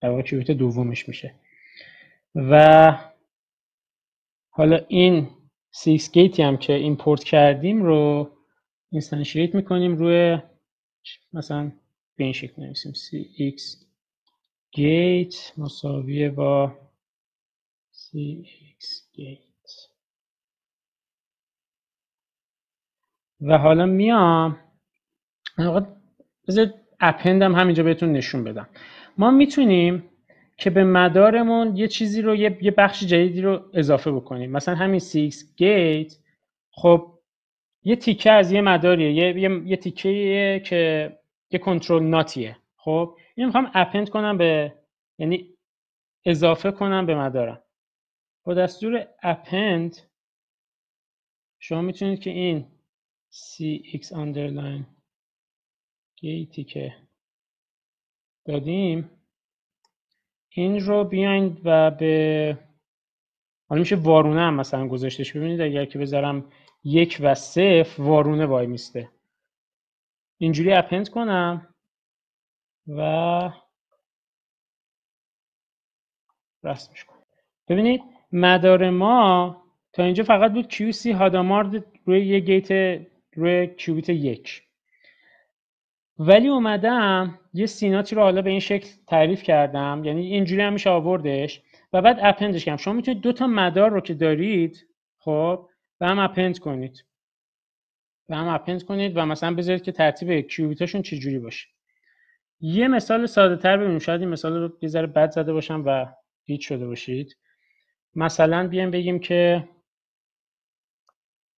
در واقع کیوبیت دومش میشه، و حالا این 6 گیتی هم که ایمپورت کردیم رو اینستانشیت میکنیم روی مثلا به این شکل نویسیم cx گیت مساویه با cx گیت و حالا میام بذارید اپندم همینجا بهتون نشون بدم. ما میتونیم که به مدارمون یه چیزی رو یه بخش جدیدی رو اضافه بکنیم، مثلا همین cx گیت خب یه تیکه از یه مداریه، یه تیکه که یه کنترل ناتیه. خب اینو میخوام اپند کنم به، یعنی اضافه کنم به مدارم. با دستور append شما میتونید که این cx underline گیتی که دادیم این رو بیاین و به، حالا میشه وارونه هم مثلا گذاشتش. ببینید اگر که بذارم 1 و 0 وارونه وای میسته، اینجوری اپند کنم و رسمش کنیم. ببینید مدار ما تا اینجا فقط بود QC هادامارد روی یه گیت روی کیوبیت 1. ولی اومدم یه سیناتی رو حالا به این شکل تعریف کردم، یعنی اینجوری هم میشه آوردش و بعد اپندش کردم. شما میتونید 2 تا مدار رو که دارید خب به هم اپند کنید، و مثلا بذارید که ترتیب کیوبیتاشون چه جوری باشه. یه مثال ساده تر ببینیم، شاید این مثال رو یه ذره بد زده باشم و گیج شده باشید. مثلا بیایم بگیم که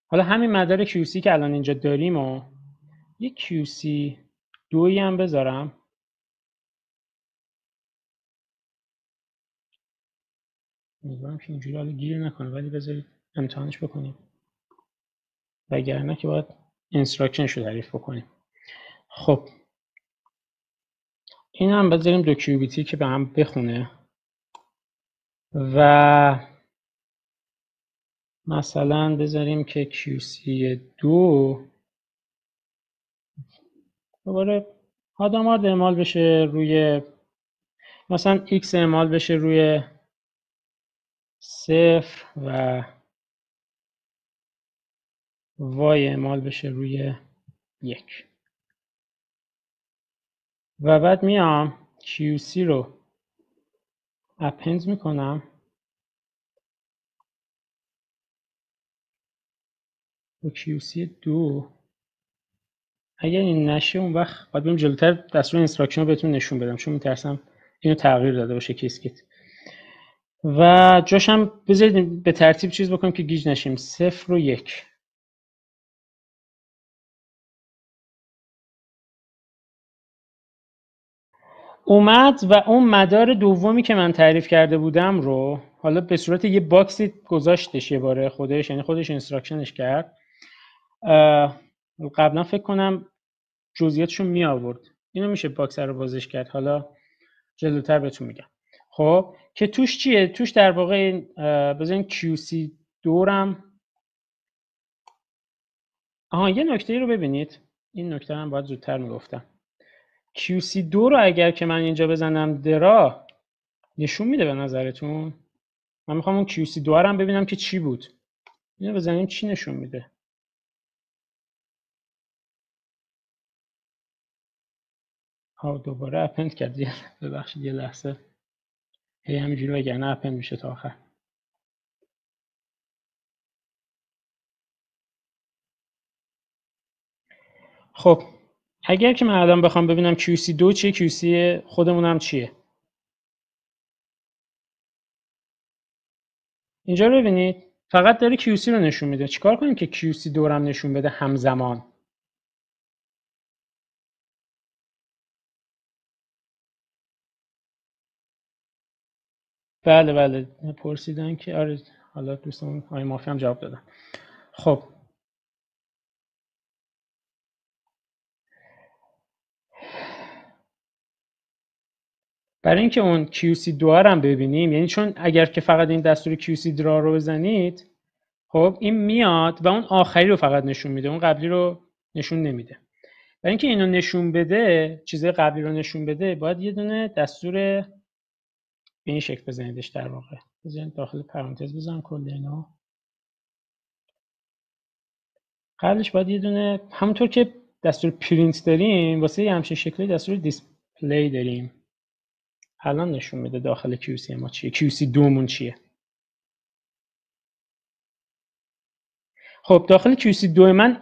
حالا همین مدار QC که الان اینجا داریم و یه QC 2 هم بذارم. امیدوارم که اینجوری حالا گیر نکنه، ولی بذارید امتحانش بکنیم، وگرنه که باید اینستراکشنش رو تعریف بکنیم. خب این هم بذاریم 2 کیوبیتی که به هم بخونه و مثلا بذاریم که QC 2 دوباره هادامارد اعمال بشه روی مثلا X اعمال بشه روی 0 و Y اعمال بشه روی 1 و بعد میام QC رو اپند میکنم و QC 2. اگر این نشه اون وقت باید بریم جلوتر دستور اینستراکشن رو بهتون نشون بدم، چون میترسم اینو تغییر داده باشه کیسکیت. و جاشم بذارید به ترتیب چیز بکنیم که گیج نشیم. 0 و 1 اومد و اون مدار دومی که من تعریف کرده بودم رو حالا به صورت یه باکسی گذاشتش یه باره خودش، یعنی خودش اینستراکشنش کرد. قبلا فکر کنم جزئیاتشو می آورد. اینو میشه باکس رو بازش کرد، حالا جلوتر بهتون میگم. خب که توش چیه؟ توش در واقع بذارین QC دورم. یه نکته رو ببینید، این نکته هم باید زودتر میگفتم. QC 2 رو اگر که من اینجا بزنم درا نشون میده به نظرتون؟ من میخوام اون QC 2 رو هم ببینم که چی بود. اینو بزنیم چی نشون میده؟ دوباره اپند کرد. ببخشید یه لحظه هی همینجوری وگرنه اپند میشه تا آخر. خب اگر که من الان بخوام ببینم QC 2 چیه، QC خودمونم چیه، اینجا رو ببینید فقط داره QC رو نشون میده. چیکار کنیم که QC 2 رو هم نشون بده همزمان؟ بله پرسیدن که آره، حالا دوستان آقای مافی هم جواب دادن. خب برای اینکه اون QC 2 رو هم ببینیم، یعنی چون اگر که فقط این دستور QC درا رو بزنید خب این میاد و اون آخری رو فقط نشون میده، اون قبلی رو نشون نمیده. برای اینکه اینو نشون بده، چیزای قبلی رو نشون بده، باید یه دونه دستور به این شکل بزنیدش. در واقع بزنید داخل پرانتز بزنم کل اینا. قبلش باید یه دونه همونطور که دستور پرینت داریم واسه یه همچین شکلی دستور دیسپلی داریم. الان نشون میده داخل QC ما چیه، QC 2 مون چیه. خب داخل QC 2 من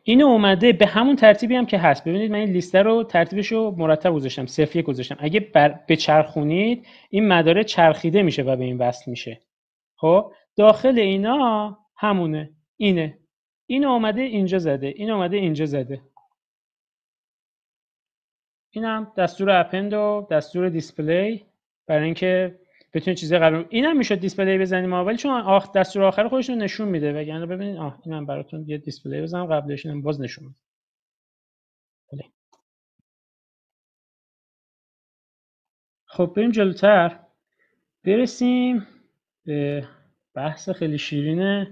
اینو اومده به همون ترتیبی هم که هست. ببینید من این لیسته رو ترتیبش رو مرتب گذاشتم، 0 1 گذاشتم. اگه بچرخونید این مدار چرخیده میشه و به این وصل میشه. خب داخل اینا همونه، اینو اومده اینجا زده، اینو اومده اینجا زده. اینم دستور اپند و دستور دیسپلی برای اینکه بتونید چیزای قبل اینم میشد دیسپلی بزنیم، ولی چون دستور آخر خودش رو نشون میده. وگرنه ببینید اینم براتون یه دیسپلی بزنم قبلش، اینم باز نشون میده. خب بریم جلوتر، برسیم به بحث خیلی شیرین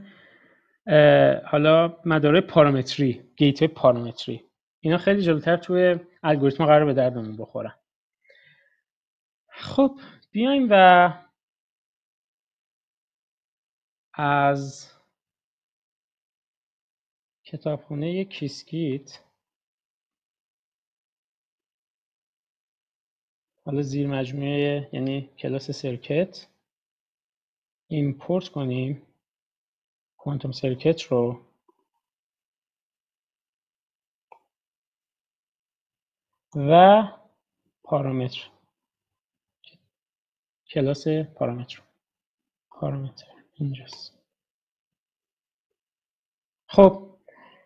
حالا مدار پارامتری، گیت پارامتری. اینا خیلی جلوتر توی الگوریتم قرار به دردمون بخورن. خب بیایم و از کتابخونه کیسکیت حالا زیر مجموعه یعنی کلاس سرکت ایمپورت کنیم کوانتوم سرکت رو و پارامتر کلاس پارامتر اینجاست. خب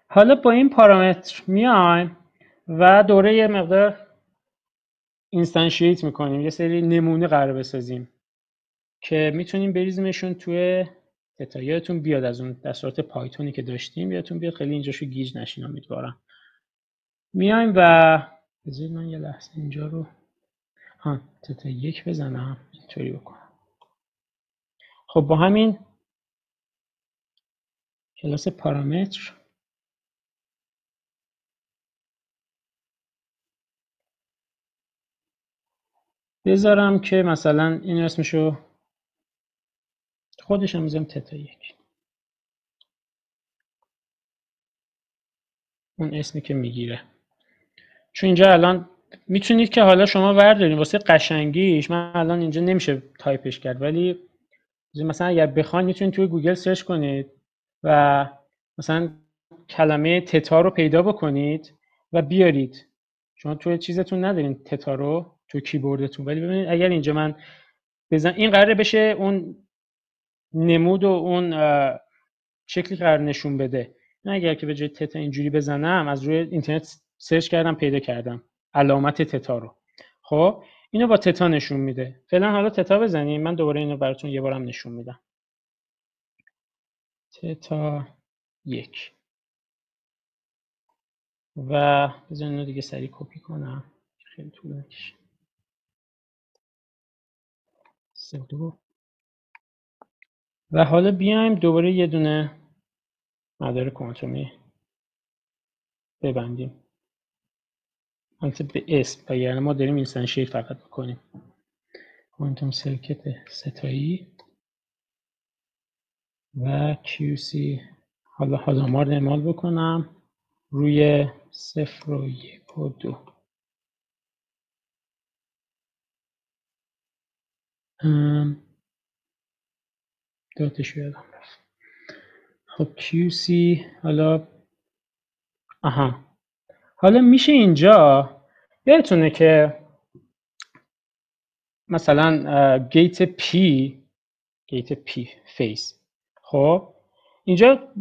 حالا با این پارامتر میایم و دوره یه مقدار اینستانشییت میکنیم، یه سری نمونه قرار بسازیم که میتونیم بریزیمشون توی تتا. یادتون بیاد از اون دستورات پایتونی که داشتیم، یادتون بیاد، خیلی اینجاشو گیج نشین امیدوارم. میایم و بذارید من یه لحظه اینجا رو تتا 1 بزنم، اینطوری بکنم. خب با همین کلاس پارامتر بذارم که مثلا این اسمشو خودش هم میذارم تتا 1، اون اسمی که میگیره. چون اینجا الان میتونید که حالا شما بردارین واسه قشنگیش، من الان اینجا نمیشه تایپش کرد، ولی مثلا اگر بخواید میتونید توی گوگل سرچ کنید و مثلا کلمه تتا رو پیدا بکنید و بیارید. شما توی چیزتون ندارین تتا رو توی کیبوردتون، ولی ببینید اگر اینجا من بزنم این قراره بشه اون نمود و اون شکلی قرار نشون بده. نه اگر که به جای تتا اینجوری بزنم، از روی اینترنت سرچ کردم پیدا کردم علامت تتا رو. خب اینو با تتا نشون میده. فعلا حالا تتا بزنیم، من دوباره اینو براتون یه بارم نشون میدم. تتا 1 و بذار اینو دیگه سریع کپی کنم، خیلی طول میکشه. 3 و حالا بیایم دوباره یه دونه مدار کوانتومی ببندیم، البته به اسم، وگرنه ما داریم اینستانشیت فقط میکنیم. کوانتوم سرکت ستایی و QC. حالا هازامارد اعمال بکنم روی 0 و 1 و 2. داتش یادم رفت. خب QC حالا حالا میشه اینجا یادتونه که مثلا گیت پی فیس، خب اینجا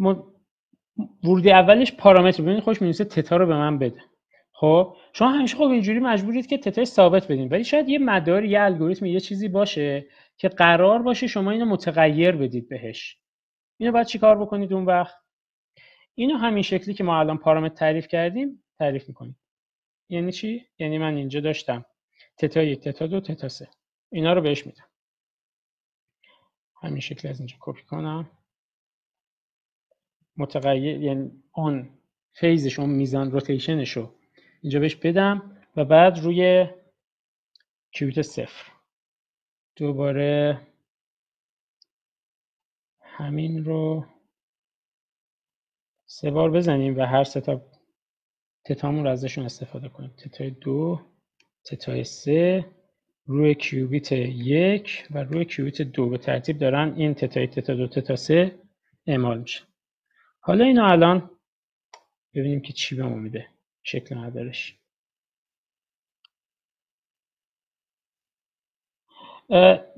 ورودی اولش پارامتر، ببینید خوش می‌نویسه تتا رو به من بده. خب شما همیشه خب اینجوری مجبورید که تتا ثابت بدین، ولی شاید یه مدار، یه الگوریتم، یه چیزی باشه که قرار باشه شما اینو متغیر بدید بهش. اینو باید چیکار بکنید اون وقت؟ اینو همین شکلی که ما الان پارامتر تعریف کردیم تعریف می‌کنید. یعنی چی؟ یعنی من اینجا داشتم تتا 1 تتا 2 تتا 3، اینا رو بهش میدم. همین شکل از اینجا کپی کنم، متغیر یعنی آن فیزش، اون میزان روتیشنش رو اینجا بهش بدم و بعد روی کیوبیت 0 دوباره همین رو 3 بار بزنیم و هر 3 تا تتامون رو ازشون استفاده کنیم. تتای 2 تتای 3 روی کیوبیت 1 و روی کیوبیت 2 به ترتیب دارن این تتای تتا 2 تتا 3 اعمال میشه. حالا اینو الان ببینیم که چی بهمون میده شکل مدارش.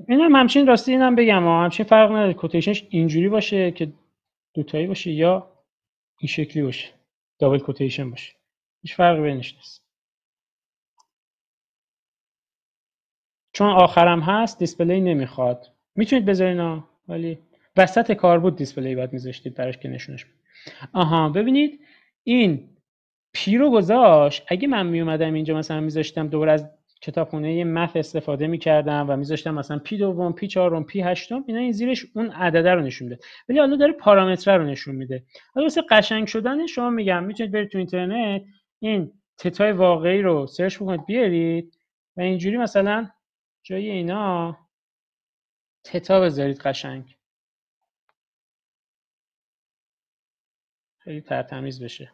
اینم همچین راستی اینم بگم همچین فرق نداره کوتیشنش اینجوری باشه که دوتایی باشه یا این شکلی باشه دابل کوتیشن باشه، هیچ فرقی بینش نیست. چون آخرم هست دیسپلی نمیخواد، میتونید بذارین ولی وسط کار بود دیسپلی باید میذاشتید براش که نشونش بده. ببینید این پی رو گذاشت. اگه من میومدم اینجا مثلا میذاشتم دوباره از کتابخونه مث استفاده میکردم و میذاشتم مثلا پی دوم پی چهارم پی هشتم، اینا این زیرش اون عدده رو نشون میده، ولی حالا داره پارامتر رو نشون میده. حالا واسه قشنگ شدن شما میگم میتونید برید تو اینترنت این تتای واقعی رو سرچ بکنید بیارید و اینجوری مثلا جای اینا تتا بذارید قشنگ، خیلی ترتمیز بشه.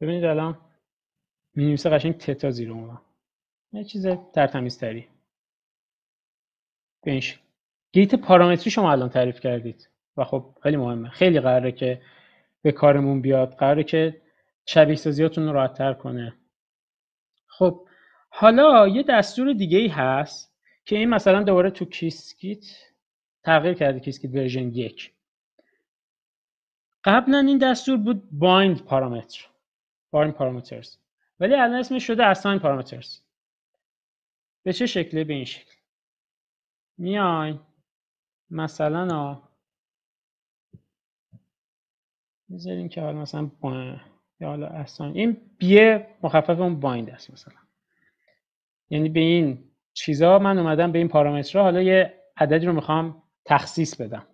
ببینید الان می‌نویسه قشنگ تتا زیر اون، یه چیز ترتمیزتری. به این شکل گیت پارامتری شما الان تعریف کردید و خب خیلی مهمه، خیلی قراره که به کارمون بیاد، قراره که شبیه سازیاتون رو راحت‌تر کنه. خب حالا یه دستور دیگه ای هست که این مثلا دوباره تو کیسکیت تغییر کرده، کیسکیت ورژن 1. قبلا این دستور بود bind parameter bind parameters، ولی الان اسمش شده assign parameters. به چه شکله؟ به این شکل میایم مثلا میذاریم که حالا مثلا یا حالا assign، این بیه مخفف اون bind است مثلا، یعنی به این چیزا من اومدم به این پارامترها حالا یه عددی رو میخوام تخصیص بدم.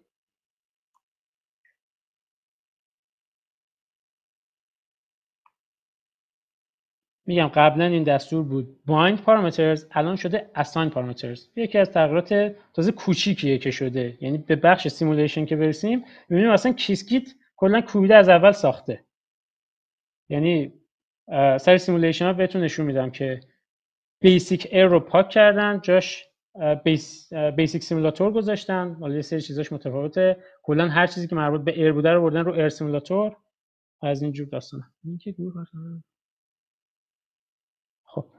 میگم قبلا این دستور بود bind parameters، الان شده assign parameters. یکی از تغییرات تازه کوچیکیه که شده، یعنی به بخش سیمولیشن که برسیم میبینیم اصلا کیسکیت کلا کوبیده از اول ساخته. یعنی سر سیمولیشن ها بهتون نشون میدم که بیسیک ایر رو پاک کردن، جاش بیسیک سیمولاتور گذاشتن، حالا یه سری چیزاش متفاوته، کلا هر چیزی که مربوط به ایر بوده رو بردن رو ایر سیمولاتور. از این جور داستانه. این که دور باشه. خب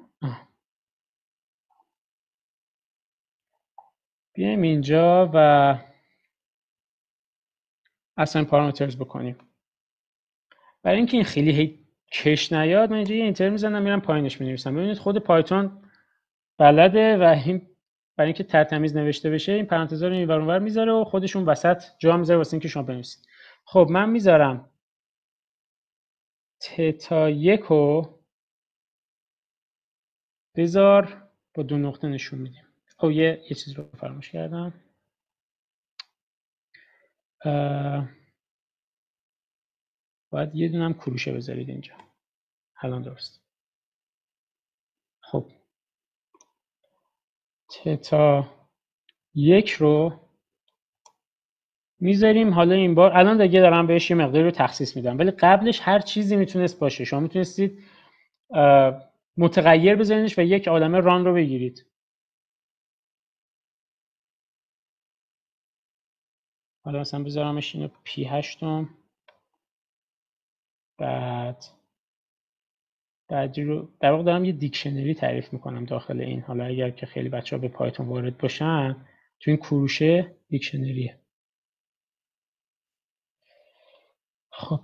بیایم اینجا و اصلا پارامترز بکنیم. برای اینکه این خیلی کش نیاد، من اینجا یه اینتر میزنم میرم پایینش مینویسم. ببینید خود پایتون بلده و این برای اینکه ترتمیز نوشته بشه این پرانتزا رو این ور اونور میذاره و خودشون وسط جا میذاره واسه اینکه شما بنویسید. خب من میذارم تتا 1 رو بذار با 2 نقطه نشون میدیم. خب یه چیز رو فراموش کردم. باید یه دونم کروشه بذارید اینجا. الان درست. خب تتا 1 رو میذاریم. حالا این بار الان دیگه دارم بهش یه مقداری رو تخصیص میدم، ولی قبلش هر چیزی میتونست باشه. شما میتونستید متغیر بزنیدش و یک عالمه ران رو بگیرید. حالا مثلا بذارمش اینو P8 بعدی رو در واقع دارم یه دیکشنری تعریف میکنم داخل این. حالا اگر که خیلی بچه‌ها به پایتون وارد باشن تو این کروشه دیکشنریه. خب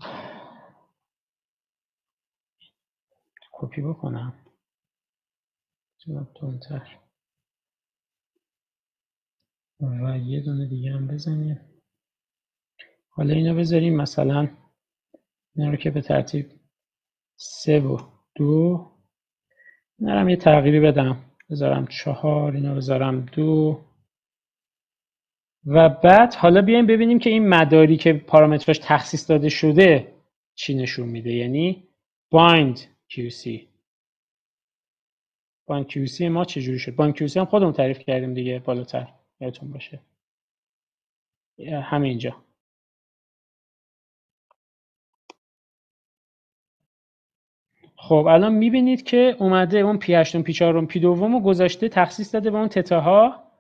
کپی بکنم تونتر و یه دونه دیگه هم بزنیم. حالا اینو بذاریم مثلا اینا رو که به ترتیب 3 و 2 نرم یه تغییری بدم، بذارم 4، اینا بذارم 2 و بعد حالا بیایم ببینیم که این مداری که پارامترش تخصیص داده شده چی نشون میده. یعنی bind QC ما چجوری شد؟ bind QC هم خودمون تعریف کردیم دیگه بالاتر، یادتون باشه همه اینجا. خب الان میبینید که اومده اون P8 P4 P2 رو گذاشته تخصیص داده به اون تتاها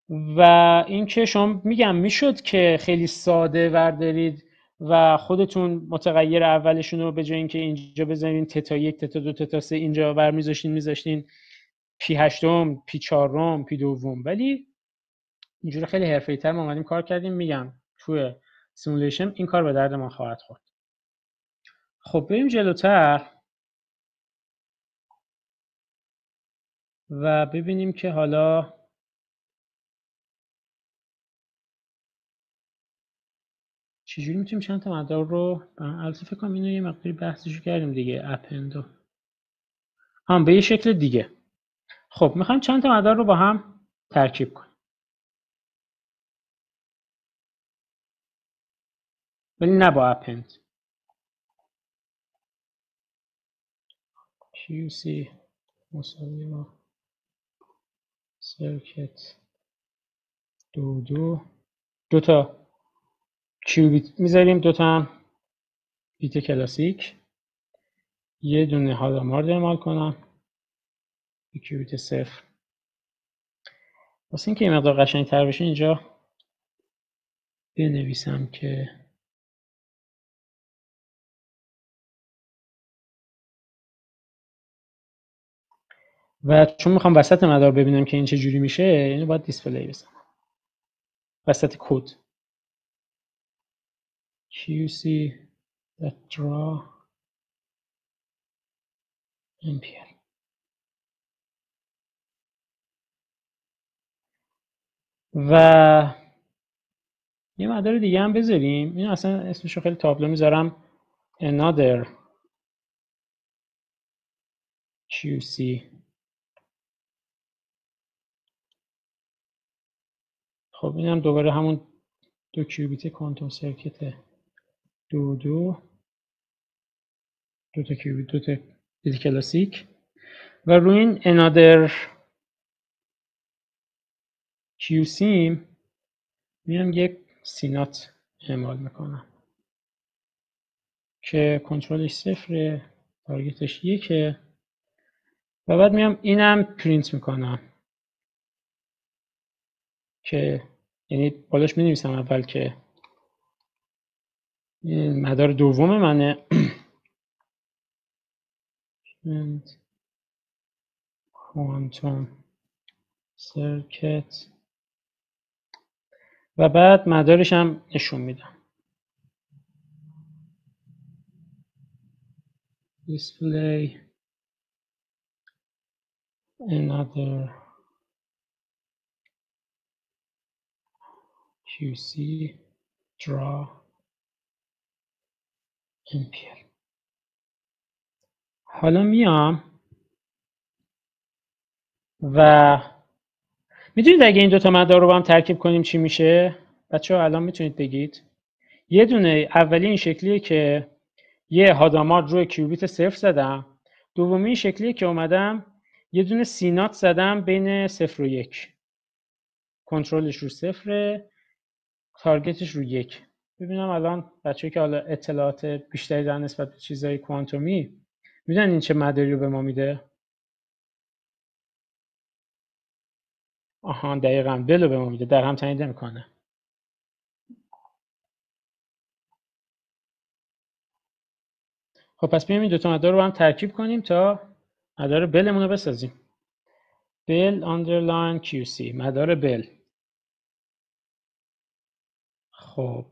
و اینکه شما میگم میشد که خیلی ساده وردارید و خودتون متغیر اولشون رو به جای اینکه اینجا بزنین تتا 1 تتا 2 تتا 3 اینجا میذاشتین P8 P4 P2، ولی اینجوری خیلی حرفه‌ای‌تر ما اومدیم کار کردیم. میگم توی سیمولیشن این کار به درد ما خواهد خورد. خب بریم جلوتر و ببینیم که حالا چجوری میتونیم چند تا مدار رو البته فکر کنم اینو یه مقداری بحثشو کردیم دیگه اپندو به یه شکل دیگه. خب میخوایم چند تا مدار رو با هم ترکیب کنیم ولی نه با اپند. QC مساوی با سرکت 2 تا کیوبیت میذاریم، 2 تا هم بیت کلاسیک، یه دونه هادامارد اعمال کنم، کیوبیت صفر. واسه اینکه این مقدار قشنگ‌تر بشه اینجا بنویسم که و چون میخوام وسط مدار ببینم که این چه جوری میشه، اینو باید دیسپلی بزنم وسط کد. qc draw npl و یه مدار دیگه هم بذاریم. این اصلا اسمشو خیلی تابلو میذارم another qc. خب اینم دوباره همون 2 کیوبیت کوانتوم سرکت 2 تا کیوبیت، 2 تا بیت کلاسیک و روی این another qc میام یک سینات اعمال میکنم که کنترلش صفره، تارگتش 1 و بعد میام اینم پرینت میکنم که یعنی بالاش مینویسم اول که این مدار دوم منه کوانتوم سرکت و بعد مدارش هم نشون میدم. display another qc draw npl. حالا میام و میدونید اگه این دوتا مدار رو با هم ترکیب کنیم چی میشه؟ بچه‌ها الان میتونید بگید. یه دونه اولی این شکلیه که یه هادامارد روی کیوبیت صفر زدم، دومی این شکلیه که اومدم یه دونه سینات زدم بین 0 و 1، کنترلش رو صفره، تارگتش رو 1. ببینم الان بچه‌ها که حالا اطلاعات بیشتری دارن نسبت به چیزای کوانتومی میدونن این چه مداری رو به ما میده. آها دقیقاً بل رو به ما میده، در هم تنیده میکنه. خب پس بیایم این دوتا مدار رو با هم ترکیب کنیم تا مدار بلمون رو بسازیم. بل underline qc، مدار بل. خب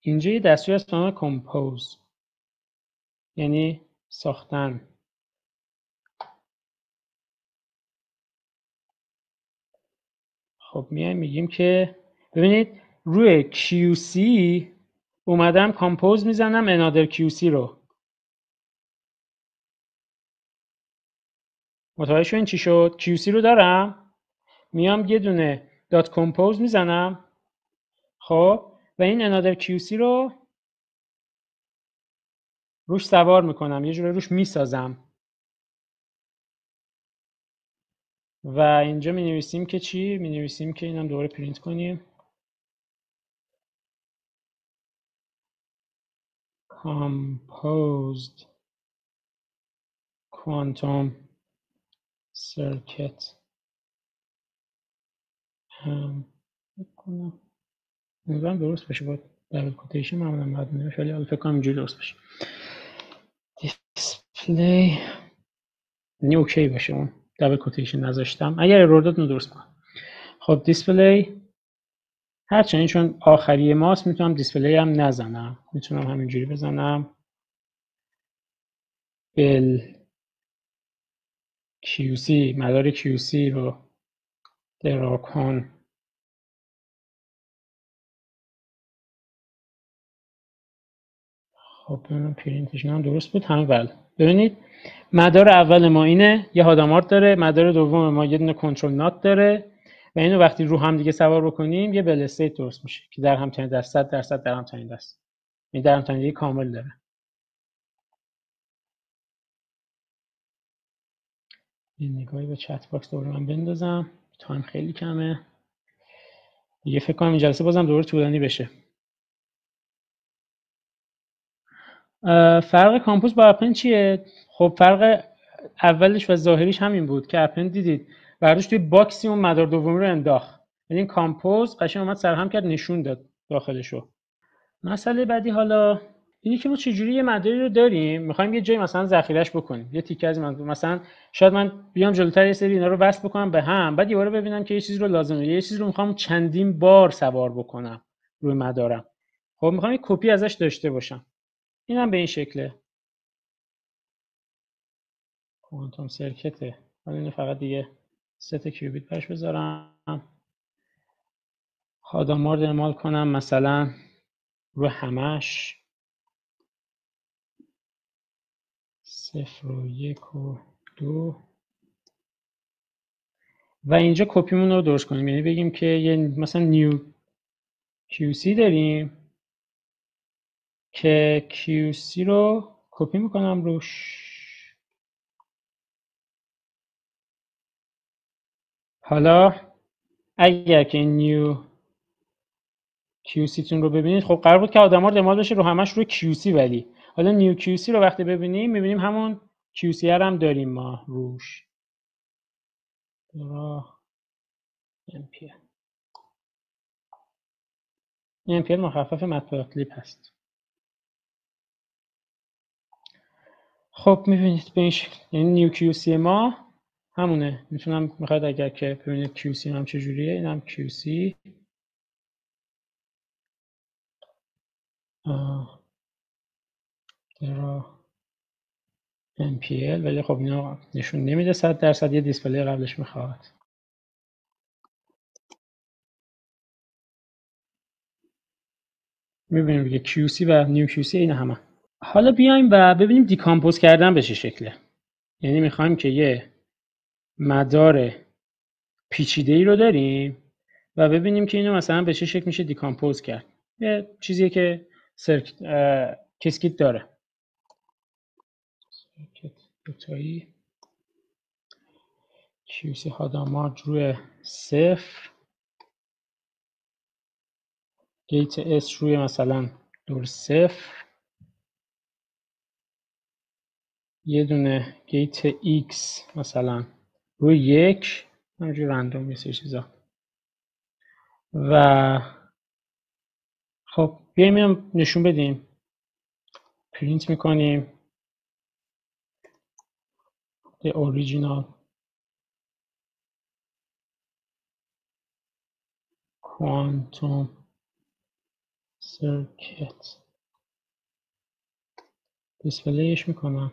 اینجا یه دستوری هست به نام کمپوز، یعنی ساختن. خب میایم میگیم که ببینید روی QC اومدم کامپوز میزنم انادر QC رو. متوجه شدین چی شد؟ QC رو دارم، میام یه دونه دات کمپوز میزنم، خب و این انادر QC رو روش سوار میکنم، یه جوری روش میسازم و اینجا می نویسیم که چی؟ می نویسیم که اینم دوباره پرینت کنیم composed quantum circuit امیدوارم درست بشه، با دبل کوتیشن معمولا باید میشه، ولی حالا فکر کنم اینجوری درست بشه. دیسپلی یعنی اوکی باشه، اون دبل کوتیشن نذاشتم، اگر ارور داد درست میکنم. خب دیسپلی هرچند چون آخری ماست میتونم دیسپلی هم نزنم، میتونم همینجوری بزنم بل QC، مدار QC رو درا کن. خب ببینم پرینتش هم درست بود. همه بله. ببینید مدار اول ما اینه، یه هادامارد داره، مدار دوم ما یه دونه کنترل نات داره و اینو وقتی رو هم دیگه سوار بکنیم یه بل استیت درست میشه که در هم تنیده است، 100% در هم تنیده است. این در هم تنیدگی کامل داره. یه نگاهی به چت باکس دوباره من بندازم. تایم خیلی کمه دیگه، فکر کنم این جلسه بازم دوباره طولانی بشه. فرق کامپوز با اپن چیه؟ خب فرق اولش و ظاهریش همین بود که اپن دیدید برداشت توی باکسی اون مدار دومی رو انداخت، یعنی این کامپوز قشنگ اومد سرهم کرد نشون داد داخلشو. مسئله بعدی حالا اینی که ما چجوری یه مداری رو داریم میخوایم یه جایی مثلا ذخیرهش بکنیم، یه تیکه از مثلا شاید من بیام جلوتر یه سری اینا رو وصل بکنم به هم، بعد یه بار ببینم که یه چیز رو لازمه، یه چیز رو میخوام چندین بار سوار بکنم روی مدارم. خب میخوام یه کپی ازش داشته باشم. اینم به این شکله. کوانتوم سرکته. حالا اینو فقط دیگه ست کیوبیت برش بذارم، هادامارد اعمال کنم مثلا رو همش 0 و 1 و 2 و اینجا کپیمون رو درست کنیم، یعنی بگیم که یه مثلا نیو QC داریم که QC رو کپی میکنم روش. حالا اگر که این نیو QC تون رو ببینید، خب قرار بود که آدم‌ها اعمال بشه رو همش روی QC، ولی حالا نیو QC رو وقتی ببینیم میبینیم همون QC هم داریم ما روش. MPL مخفف مطبوعات هست. خب میبینید به این شکل، یعنی نیو QC ما همونه. میتونم میخواد اگر که ببینید QC هم چجوریه، اینم QC درا MPL، ولی خب اینا نشون نمیده 100%، یه دیسپلی قبلش میخواد. میبینیم دیگه QC و نیو QC این همه. حالا بیایم و ببینیم دیکامپوز کردن به چه شکله. یعنی میخوایم که یه مدار پیچیده ای رو داریم و ببینیم که اینو مثلا به چه شکل میشه دیکامپوز کرد. یه چیزیه که کسکیت داره. سرکت دوتایی QC هادامارد روی 0، گیت S روی مثلا دور 0، یه دونه گیت X مثلا روی 1، همینجوری رندوم یه سری چیزا. و خب بیایم اینو نشون بدیم، پرینت میکنیم the original quantum circuit، دیسپلیش میکنم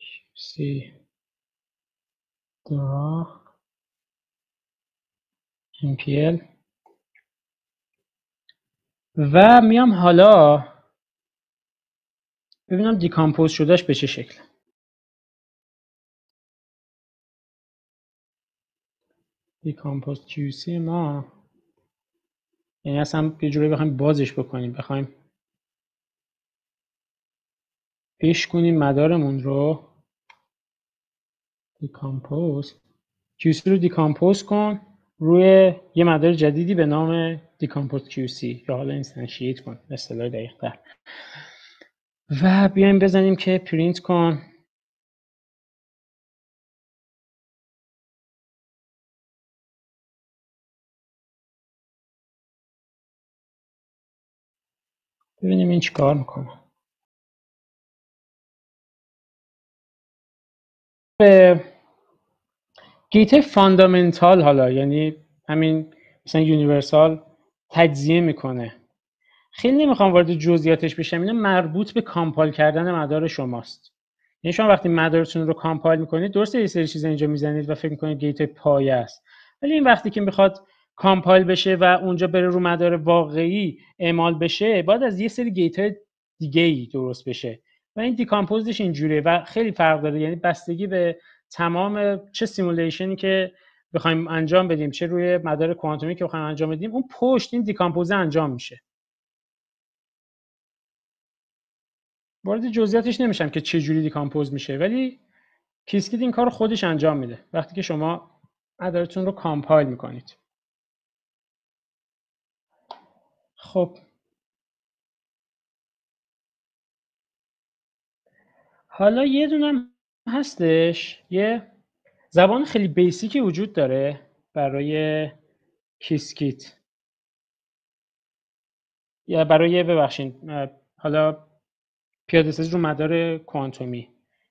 QC draw MPL و میام حالا ببینم دیکامپوز شدهش به چه شکل. دیکامپوز QC ما یعنی اصلا یه جوری بخوایم بازش بکنیم، بخوایم پیش کنیم مدارمون رو، دیکامپوز QC رو دیکامپوز کن روی یه مدار جدیدی به نام دیکامپوز QC یا حالا اینستانشییت کن اصطلاح دقیق‌تر، و بیایم بزنیم که پرینت کن ببینیم این چیکار میکنه. به گیت فاندامنتال حالا یعنی همین مثلا یونیورسال تجزیه میکنه. خیلی نمیخوام وارد جزئیاتش بشم، اینا مربوط به کامپایل کردن مدار شماست. یعنی شما وقتی مدارتون رو کامپایل میکنید درسته یه سری چیزا اینجا میزنید و فکر میکنید گیت پایه است، ولی این وقتی که میخواد کامپایل بشه و اونجا بره رو مدار واقعی اعمال بشه، باید از یه سری گیت دیگه‌ای درست بشه و این دیکامپوزش اینجوریه و خیلی فرق داره. یعنی بستگی به تمام چه سیمولیشنی که بخوایم انجام بدیم، چه روی مدار کوانتومی که بخوایم انجام بدیم، اون پشت این دیکامپوز انجام میشه. وارد جزئیاتش نمیشم که چه جوری دیکامپوز میشه، ولی کیسکیت این کار رو خودش انجام میده وقتی که شما مدارتون رو کامپایل میکنید. خب حالا یه دونم هستش، یه زبان خیلی بیسیکی وجود داره برای کیسکیت، یا برای ببخشید حالا پیاده سازی رو مدار کوانتومی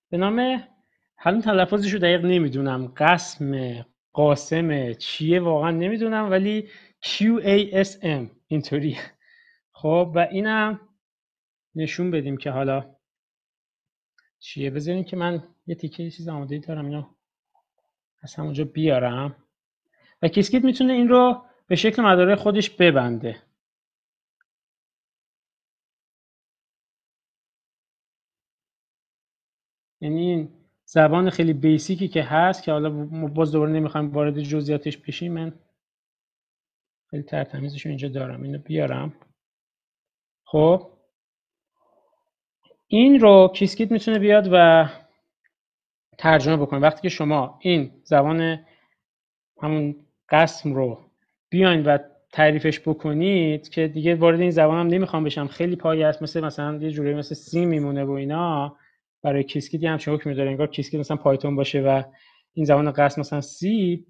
به نام، حالا تلفظش رو دقیق نمیدونم، قاسم چیه واقعا نمیدونم، ولی QASM اینطوری. خب و اینم نشون بدیم که حالا چیه. بذارین که من یه تیکه چیز آماده دارم، اینو از همونجا بیارم و کیسکیت میتونه این رو به شکل مداره خودش ببنده. یعنی این زبان خیلی بیسیکی که هست که حالا باز دوباره نمیخوایم وارد جزئیاتش بشیم، من خیلی ترتمیزش رو اینجا دارم، اینو بیارم. خب این رو کیسکیت میتونه بیاد و ترجمه بکنه. وقتی که شما این زبان همون قسم رو بیاین و تعریفش بکنید که دیگه وارد این زبان هم نمیخوام بشم، خیلی پایه است، مثلا یه جوری مثل سی میمونه و اینا. برای کیسکیت هم چه حکمی داره، انگار کیسکیت مثلا پایتون باشه و این زبان قسم مثلا سی.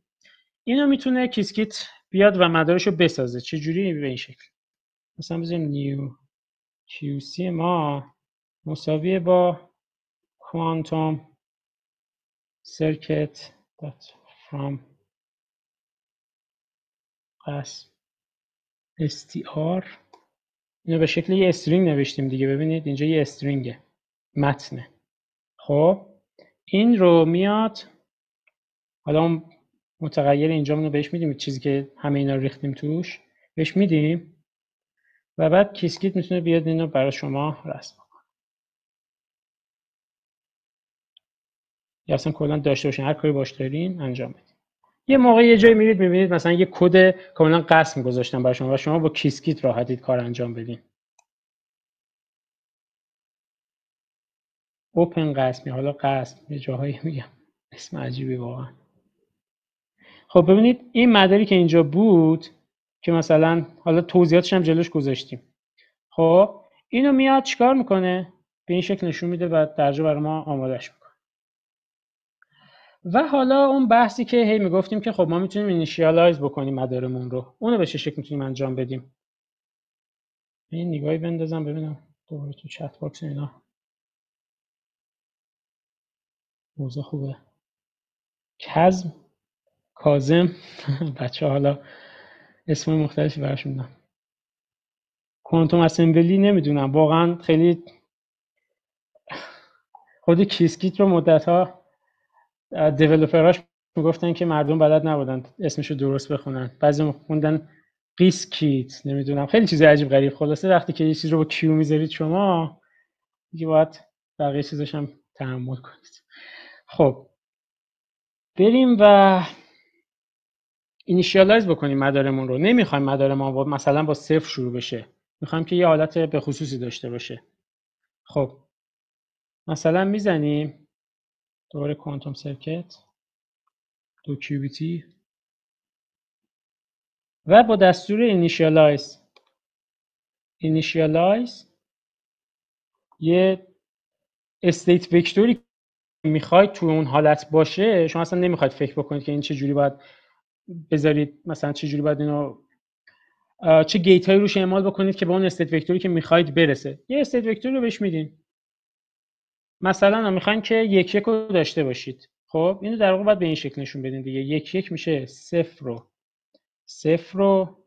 اینو میتونه کیسکیت بیاد و مدارش رو بسازه. چه جوری؟ به این شکل مثلا بذاریم نیو QC ما مساویه با quantum circuit from قسم str. اینو به شکل یه استرینگ نوشتیم دیگه، ببینید اینجا یه استرینگه، متنه. خب این رو میاد، حالا اون متغیر اینجا رو بهش میدیم، چیزی که همه اینا رو ریختیم توش بهش میدیم و بعد کیسکیت میتونه بیاد اینو برای شما رسم کنه، یا اصلا کلا داشته باشین، هر کاری باش دارین انجام بدین. یه موقع یه جایی میرید میبینید مثلا یه کد کاملا قسم گذاشتن برای شما و شما با کیسکیت راحتید کار انجام بدین. اوپن قسمی، حالا قسم یه جاهایی میگم اسم عجیبی واقعا. خب ببینید این مداری که اینجا بود که مثلا حالا توضیحاتش هم جلوش گذاشتیم، خب اینو میاد چیکار میکنه؟ به این شکل نشون میده و درجا برای ما آمادهش میکنه. و حالا اون بحثی که هی میگفتیم که خب ما میتونیم اینیشیالایز بکنیم مدارمون رو، اونو به چه شکل میتونیم انجام بدیم؟ این نگاهی بندازم ببینم دوباره تو چت باکس اینا موضوع خوبه. کاظم بچه حالا اسم مختلفی براشون میدم. کوانتوم اسمبلی نمیدونم واقعا، خیلی خود کیسکیت رو مدت‌ها دیولپراش میگفتن که مردم بلد نبودن اسمشو درست بخونن، بعضی خوندن قیسکیت، نمیدونم خیلی چیز عجیب غریب. خلاصه وقتی که یه چیز رو با کیو میذارید شما دیگه باید بقیه چیزاش هم تحمل کنید. خب بریم و اینیشیالایز بکنیم مدارمون رو. نمیخوایم مدار ما مثلا با صفر شروع بشه، میخوایم که یه حالت به خصوصی داشته باشه. خب مثلا میزنیم دوباره کوانتوم سرکت دو کیوبیتی و با دستور اینیشیالایز یه استیت وکتوری میخواید تو اون حالت باشه. شما اصلا نمیخواید فکر بکنید که این چه جوری باید بذارید، مثلا چه جوری باید اینو چه گیت هایی روش اعمال بکنید که به اون استیت وکتوری که میخواید برسه. یه استیت وکتوری رو بهش میدین، مثلا میخواین که یک یک رو داشته باشید. خب اینو در واقع باید به این شکل نشون بدین دیگه. یک یک میشه صفر و صفر و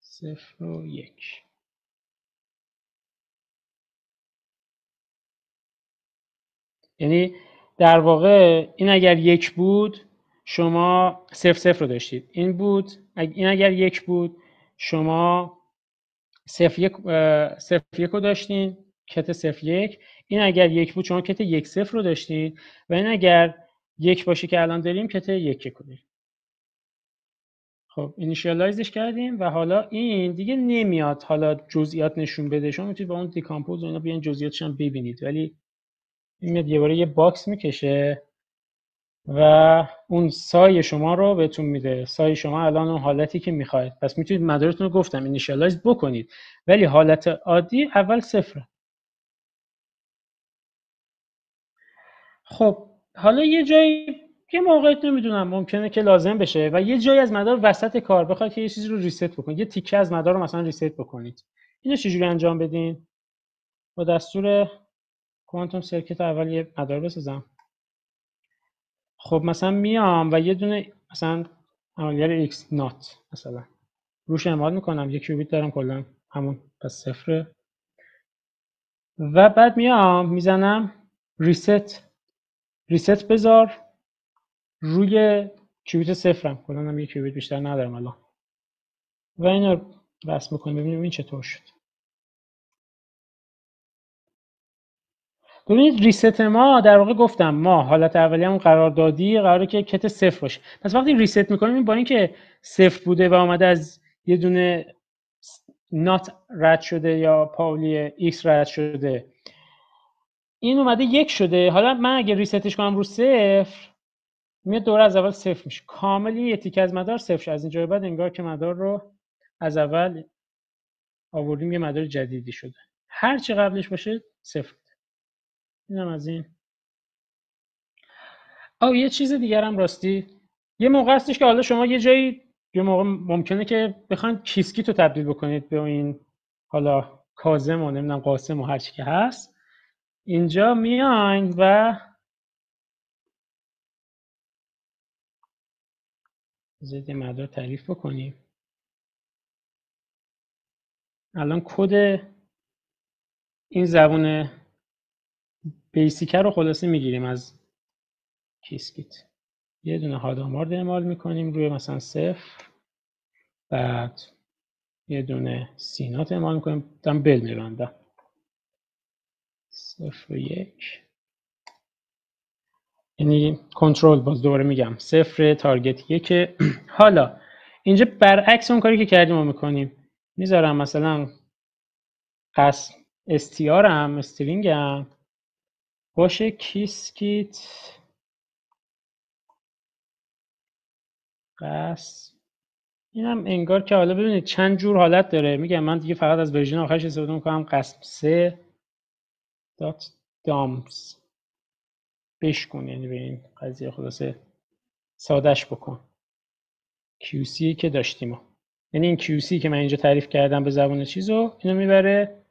صفر و یک. یعنی در واقع این اگر یک بود شما صفر صفر رو داشتید، این بود این اگر یک بود شما صفر یک رو داشتین، کت صفر یک. این اگر یک بود شما کت یک صفر رو داشتین و این اگر یک باشه که الان داریم کت یک یک رو داریم. خب اینیشیالایزش کردیم و حالا این دیگه نمیاد حالا جزئیات نشون بده. شما میتونید با اون دیکامپوز و اینا بیان جزئیاتش هم ببینید، ولی این میاد یه باره یه باکس میکشه و اون سای شما رو بهتون میده. سای شما الان اون حالتی که میخواید. پس میتونید مدارتون رو گفتم اینیشیالایز بکنید، ولی حالت عادی اول صفره. خب حالا یه جایی یه موقعیت نمیدونم ممکنه که لازم بشه و یه جایی از مدار وسط کار بخواید که یه چیزی رو ریست بکنید، یه تیکه از مدار رو مثلا ریست بکنید. اینو چجوری انجام بدین؟ با دستور کوانتوم سرکیت اول یه مدار بسازم. خب مثلا میام و یه دونه مثلا عملیات x نات مثلا روش اعمال میکنم، یه کیوبیت دارم کلا همون، پس صفره. و بعد میام میزنم ریست بذار روی کیوبیت صفرم، کلا هم یه کیوبیت بیشتر ندارم الان، و اینو رسم بکنیم ببینیم این چطور شد. ببینید ریست ما در واقع گفتم ما حالت اولیه‌مون قراردادی قراره که کت صفر باشه. پس وقتی ریست میکنیم با اینکه صفر بوده و اومده از یه دونه نات رد شده یا پاولی ایکس رد شده، این اومده یک شده. حالا من اگه ریستش کنم رو صفر، میاد دوره از اول صفر میشه، کامل یه تیکه از مدار صفر شه. از اینجا به بعد انگار که مدار رو از اول آوردیم یه مدار جدیدی شده، هر چی قبلش باشه صفر. اینم از این. یه چیز دیگر هم راستی، یه موقع هستش که حالا شما یه جایی یه موقع ممکنه که بخواید کیسکیت رو تبدیل بکنید به این حالا کاظم و نمیدونم قاسم و هر چی که هست. اینجا میاین و زد مدار تعریف بکنیم. الان کد این زبان بیسیک رو خلاصه میگیریم از کیسکیت. یه دونه هادامارد اعمال میکنیم روی مثلا صفر، بعد یه دونه سینات اعمال میکنیم، دمبل میبندم 0 و 1، یعنی کنترل، باز دوباره میگم 0 تارگت 1. حالا اینجا برعکس اون کاری که کردیم رو میکنیم، میذارم مثلا قسم str هم استرینگ هم باشه کیسکیت قسم. اینم انگار که حالا ببینید چند جور حالت داره. میگم من دیگه فقط از ورژن آخرش استفاده میکنم، قسم 3 دات دامز بشکن، یعنی به این قضیه خلاصه سادهش بکن. QC که داشتیم، یعنی این QC که من اینجا تعریف کردم به زبان چیزو، اینو میبره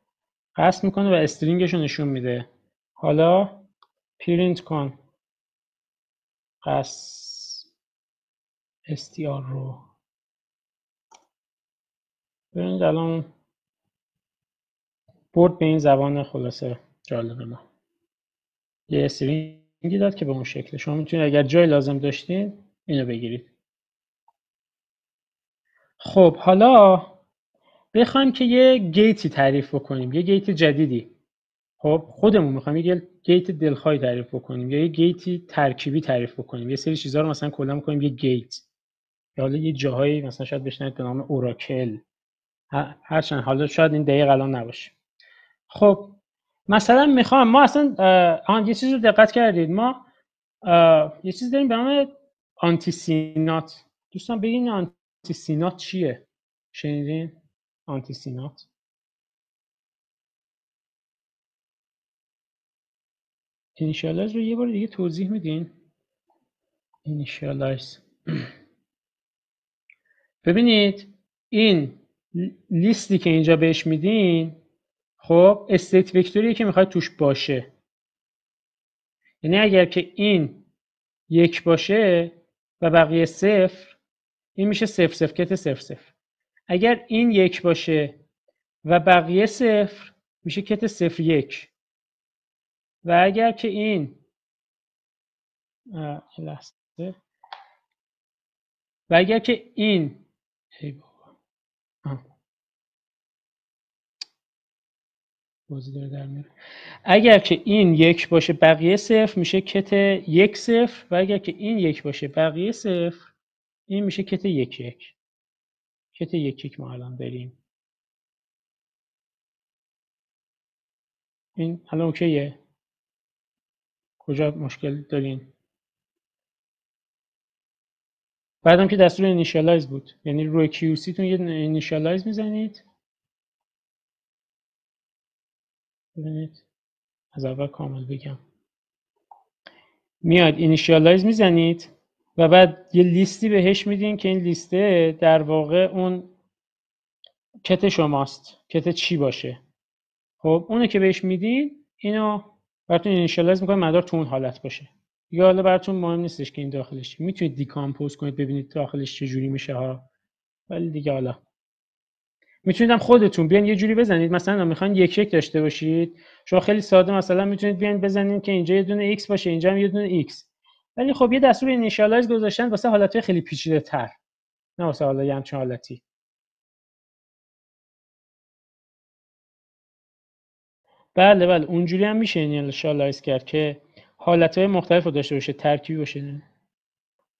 قسم میکنه و استرینگش رو نشون میده. حالا پرینت کن قسم str رو. ببینید الان برد به این زبان خلاصه جالب ما یه استرینگی داد که به اون شکل. شما میتونید اگر جای لازم داشتین اینو بگیرید. خب حالا بخوایم که یه گیتی تعریف بکنیم، یه گیت جدیدی. خب خودمون میخوایم یه گیت دلخواهی تعریف بکنیم یا یه گیتی ترکیبی تعریف بکنیم. یه سری چیزا رو مثلا کلا می‌کنیم یه گیت، یا حالا یه جاهایی مثلا شاید بشنوید به نام اوراکل، هرچند حالا شاید این دقیق الان نباشه. خب مثلا میخوام ما اصلا یه چیز رو دقت کردید، ما یه چیز داریم به نام آنتی سینات. دوستان بگین آنتی سینات چیه؟ شنیدین آنتی سینات؟ اینیشیالایز رو یه بار دیگه توضیح میدین؟ اینیشیالایز ببینید این لیستی که اینجا بهش میدین، خب استیت وکتوریه که میخواید توش باشه. یعنی اگر که این 1 باشه و بقیه 0، این میشه 0 0 کت 0 0. اگر این 1 باشه و بقیه 0، میشه کت 0 1. و اگر که این لحظه، و اگر که این بازی داره در میاره، اگر که این 1 باشه بقیه 0، میشه کت 1 0. و اگر که این 1 باشه بقیه 0، این میشه کت 1 1. کت یکیک ما الان بریم. این الان اوکیه؟ کجا مشکل دارین؟ بعدم که دستور اینیشیالایز بود، یعنی روی QC تون یه اینیشیالایز میزنید. ببینید از اول کامل بگم، میاد اینیشیالایز میزنید و بعد یه لیستی بهش میدین که این لیسته در واقع اون کت شماست، کت چی باشه. خب اونو که بهش میدین اینو براتون اینیشیالایز میکنه مدار تو اون حالت باشه. یا حالا براتون مهم نیستش که این داخلش چی، میتونید دیکامپوز کنید ببینید داخلش چه جوری میشه ها، ولی دیگه حالا میتونید هم خودتون بیان یه جوری بزنید. مثلا میخواین یک داشته باشید، شما خیلی ساده مثلا میتونید بیان بزنید که اینجا یه دونه x باشه، اینجا هم یه دونه x. ولی خب یه دستور اینیشیالایز گذاشتن واسه حالتهای خیلی پیچیده‌تر، نه واسه حالا یه همچین حالتی. بله اونجوری هم میشه اینیشیالایز کرد که حالتهای مختلف رو داشته باشه، ترکیبی باشه.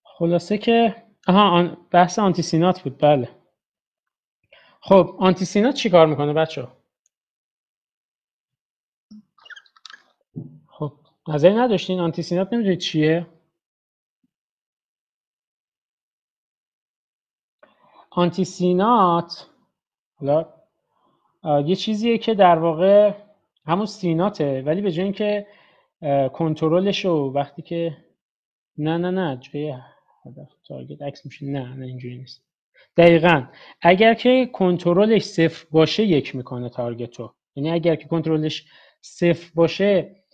خلاصه که بحث آنتی سینات بود. بله خب آنتی سینات چی کار میکنه بچه‌ها؟ خب نظری نداشتین؟ آنتی سینات نمیدونید چیه؟ آنتی سینات حالا یه چیزیه که در واقع همون سیناته، ولی به جای اینکه کنترلش رو وقتی که نه جای هدف تارگت عکس میشه، نه اینجوری نیست. دقیقاً اگر که کنترلش صفر باشه یک میکنه تارگت رو، یعنی اگر که کنترلش صفر باشه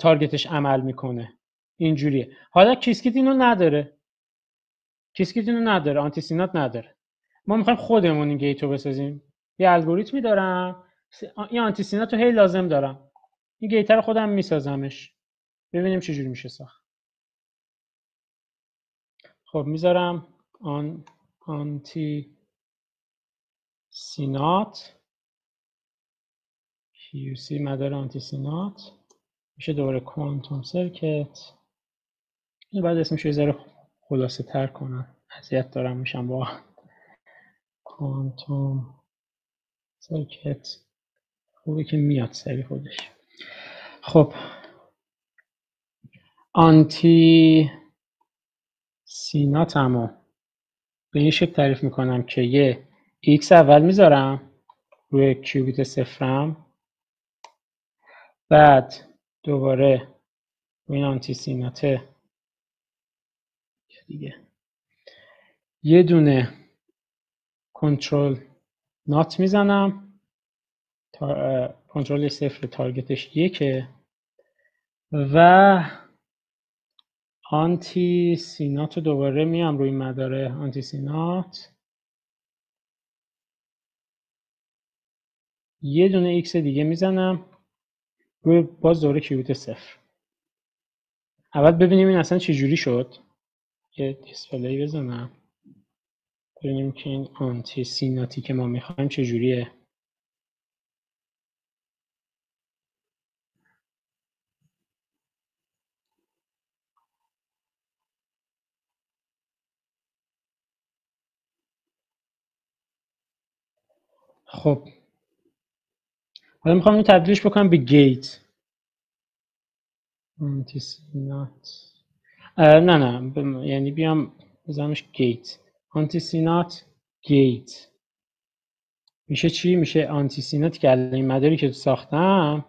تارگتش عمل میکنه. اینجوریه. حالا کیسکیت اینو نداره، آنتی سینات نداره. ما میخوایم خودمون این گیت رو بسازیم. یه الگوریتمی دارم، این آنتی سینات رو هی لازم دارم، این گیت رو خودم میسازمش، ببینیم چه جوری میشه ساخت. خب میذارم آنتی سینات QC مدار آنتی سینات میشه دوباره کوانتوم سرکت. این بعد اسمش یه ذره خلاصه تر کنم، اذیت دارم میشم با کوانتوم سرکت. خوبه که میاد سری خودش. خب آنتی سیناتمو به این شکل تعریف میکنم که یه x اول میذارم روی کیوبیت صفرم، بعد دوباره روی این آنتی سیناته دیگه یه دونه کنترل نات میزنم، کنترل صفر تارگتش یکه، و آنتی سینات رو دوباره میام روی مدار آنتی سینات یه دونه x دیگه میزنم روی باز دوباره کیوبیت صفر. اول ببینیم این اصلا چه جوری شد. یه دیسپلی بزنم ببینیم که این آنتی سیناتی که ما میخوایم چه جوریه. خب حالا میخوام اینو تبدیلش بکنم به گیت. آنتی سینات نه یعنی بیام بزنمش گیت. آنتی سینات گیت میشه چی؟ میشه آنتی سینات که الان این مداری که ساختم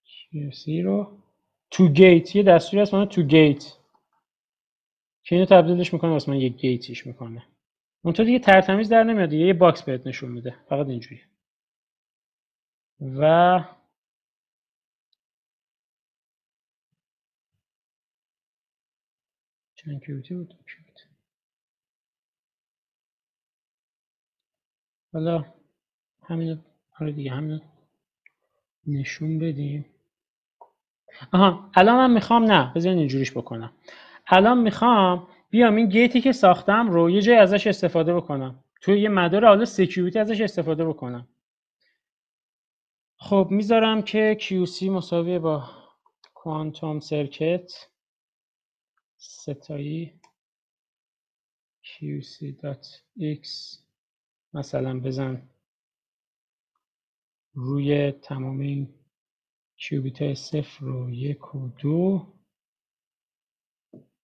QC رو تو گیت، یه دستوری هست تو گیت که اینو تبدیلش میکنه واسه من یک گیتیش میکنه. اونطور دیگه ترتمیز در نمیاد، یه باکس بهت نشون میده فقط اینجوری. و چند کیوتی بود؟ حالا همینو دیگه همینو نشون بدیم. الان من میخوام بذارین اینجوریش بکنم. الان میخوام بیام این گیتی که ساختم رو یه جای ازش استفاده بکنم، توی یه مدار حالا سکیوریتی ازش استفاده بکنم. خب میذارم که QC مساویه با کوانتوم سرکت ستایی qc.x مثلا بزن روی تمام این کیوبیت های 0 و 1 و 2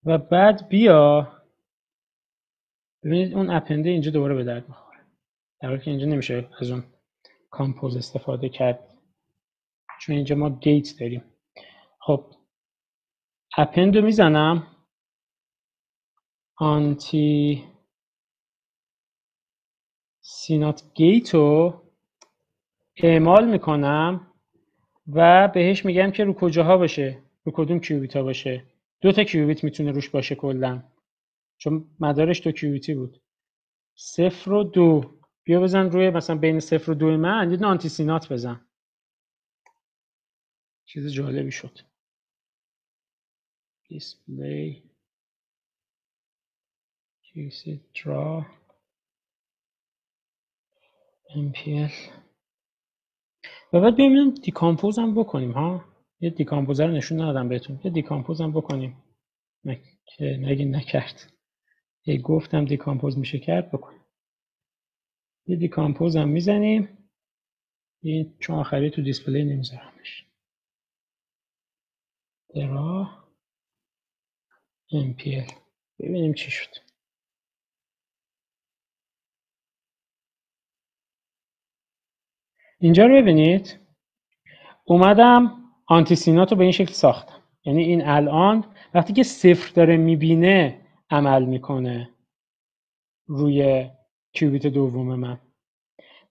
و بعد بیا ببینید اون اپنده اینجا دوباره به درد میخوره، در حالی که اینجا نمیشه از اون کامپوز استفاده کرد چون اینجا ما گیت داریم. خب اپند رو میزنم، آنتی سینات گیت رو اعمال میکنم و بهش میگم که رو کجاها باشه، رو کدوم کیوبیت ها باشه. 2 تا کیوبیت میتونه روش باشه کلا چون مدارش 2 کیوبیتی بود. 0 و 2 بیا بزن روی مثلا بین 0 و 2 من یه آنتی سینات بزن. چیز جالبی شد. دیسپلی QC draw MPL و بعد بیایم دیکامپوز هم بکنیم ها. یه دیکامپوزر نشون ندادم بهتون، یه دیکامپوز هم بکنیم که نگین نکرد، یه گفتم دیکامپوز میشه کرد بکنیم. یه دیکامپوز هم میزنیم، این چون آخری تو دیسپلی نمیذارمش. درا MPL ببینیم چی شد. اینجا رو ببینید اومدم آنتی سینات رو به این شکل ساختم، یعنی این الان وقتی که 0 داره میبینه عمل میکنه روی کیوبیت دوم من.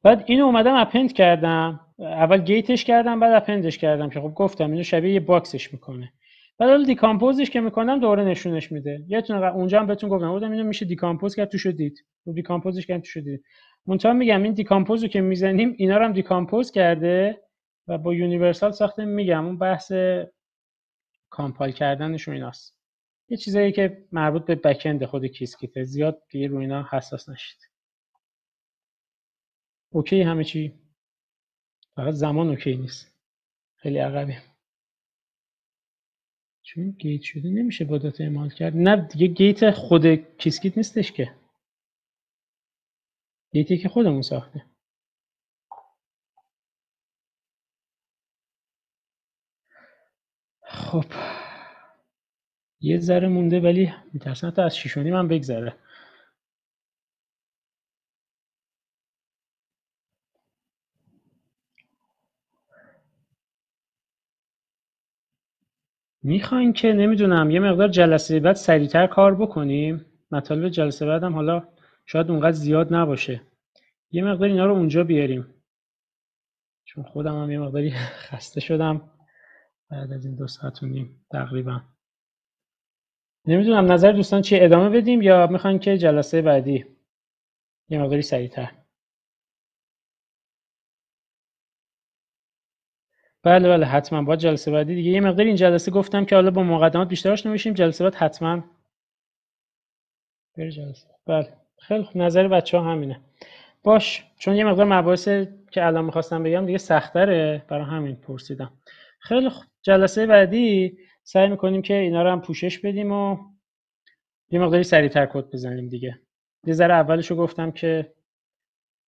بعد اینو اومدم اپند کردم، اول گیتش کردم بعد اپندش کردم که خب گفتم اینو شبیه یه باکسش میکنه. بعد حالا دیکامپوزش که میکنم دوباره نشونش میده. یادتونه اونجا هم بهتون گفتم اینو میشه دیکامپوز کرد، توشو دید. رو دیکامپوزش کردم توشو دید. منتها میگم این دیکامپوزو که میزنیم اینا رو هم دیکامپوز کرده و با یونیورسال ساخته. میگم اون بحث کامپایل کردنش و ایناست. یه چیزایی که مربوط به بک اند خود کیسکیت، زیاد دیگه رو اینا حساس نشید. اوکی همه چی، فقط زمان اوکی نیست، خیلی عقبیم. چون گیت شده نمیشه با داتا اعمال کرد. نه دیگه گیت خود کیسکیت نیستش که، گیتی که خودمون ساخته. خب یه ذره مونده ولی میترسم تا از 6.5 من بگذره. میخواین که نمیدونم یه مقدار جلسه بعد سریعتر کار بکنیم، مطالب جلسه بعدم حالا شاید اونقدر زیاد نباشه، یه مقدار اینا رو اونجا بیاریم چون خودم هم یه مقداری خسته شدم بعد از این 2 ساعت و نیم تقریبا. نمیدونم نظر دوستان چیه، ادامه بدیم یا میخواین که جلسه بعدی یه مقداری سریعتر؟ بله حتما با جلسه بعدی دیگه. یه مقداری این جلسه گفتم که حالا با مقدمات بیشتر آشنا بشیم، جلسه بعد حتما بره جلسه. بله خیلی خوب، نظر بچه‌ها همینه. باش، چون یه مقدار مباحث که الان می‌خواستم بگم دیگه سخت‌تره برای همین پرسیدم. خیلی خوب، جلسه بعدی سعی می‌کنیم که اینا رو هم پوشش بدیم و یه مقداری سریع‌تر کد بزنیم دیگه. یه ذره اولشو گفتم که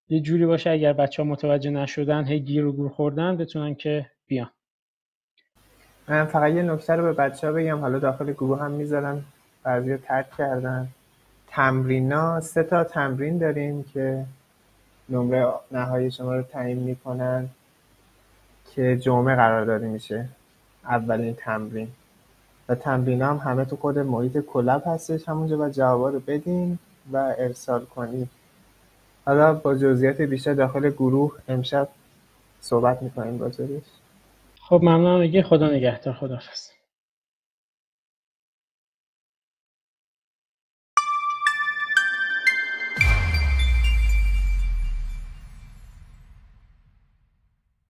یه جوری باشه اگر بچه‌ها متوجه نشدن، هی گیر و گور خوردن، بتونن که بیان. من فقط یه نکته رو به بچه‌ها بگم، حالا داخل گروه هم میذارم، بعضیا ترک کردن. تمرینا 3 تا تمرین داریم که نمره نهایی شما رو تعیین میکنن که جمعه قرار داده میشه اولین تمرین، و تمرینا هم همه تو خود محیط کلاب هستش، همونجا باید جوابا رو بدین و ارسال کنید. حالا با جزئیات بیشتر داخل گروه امشب صحبت میکنیم راجعش. خب ممنونم، خدا نگهدار، خداحافظ.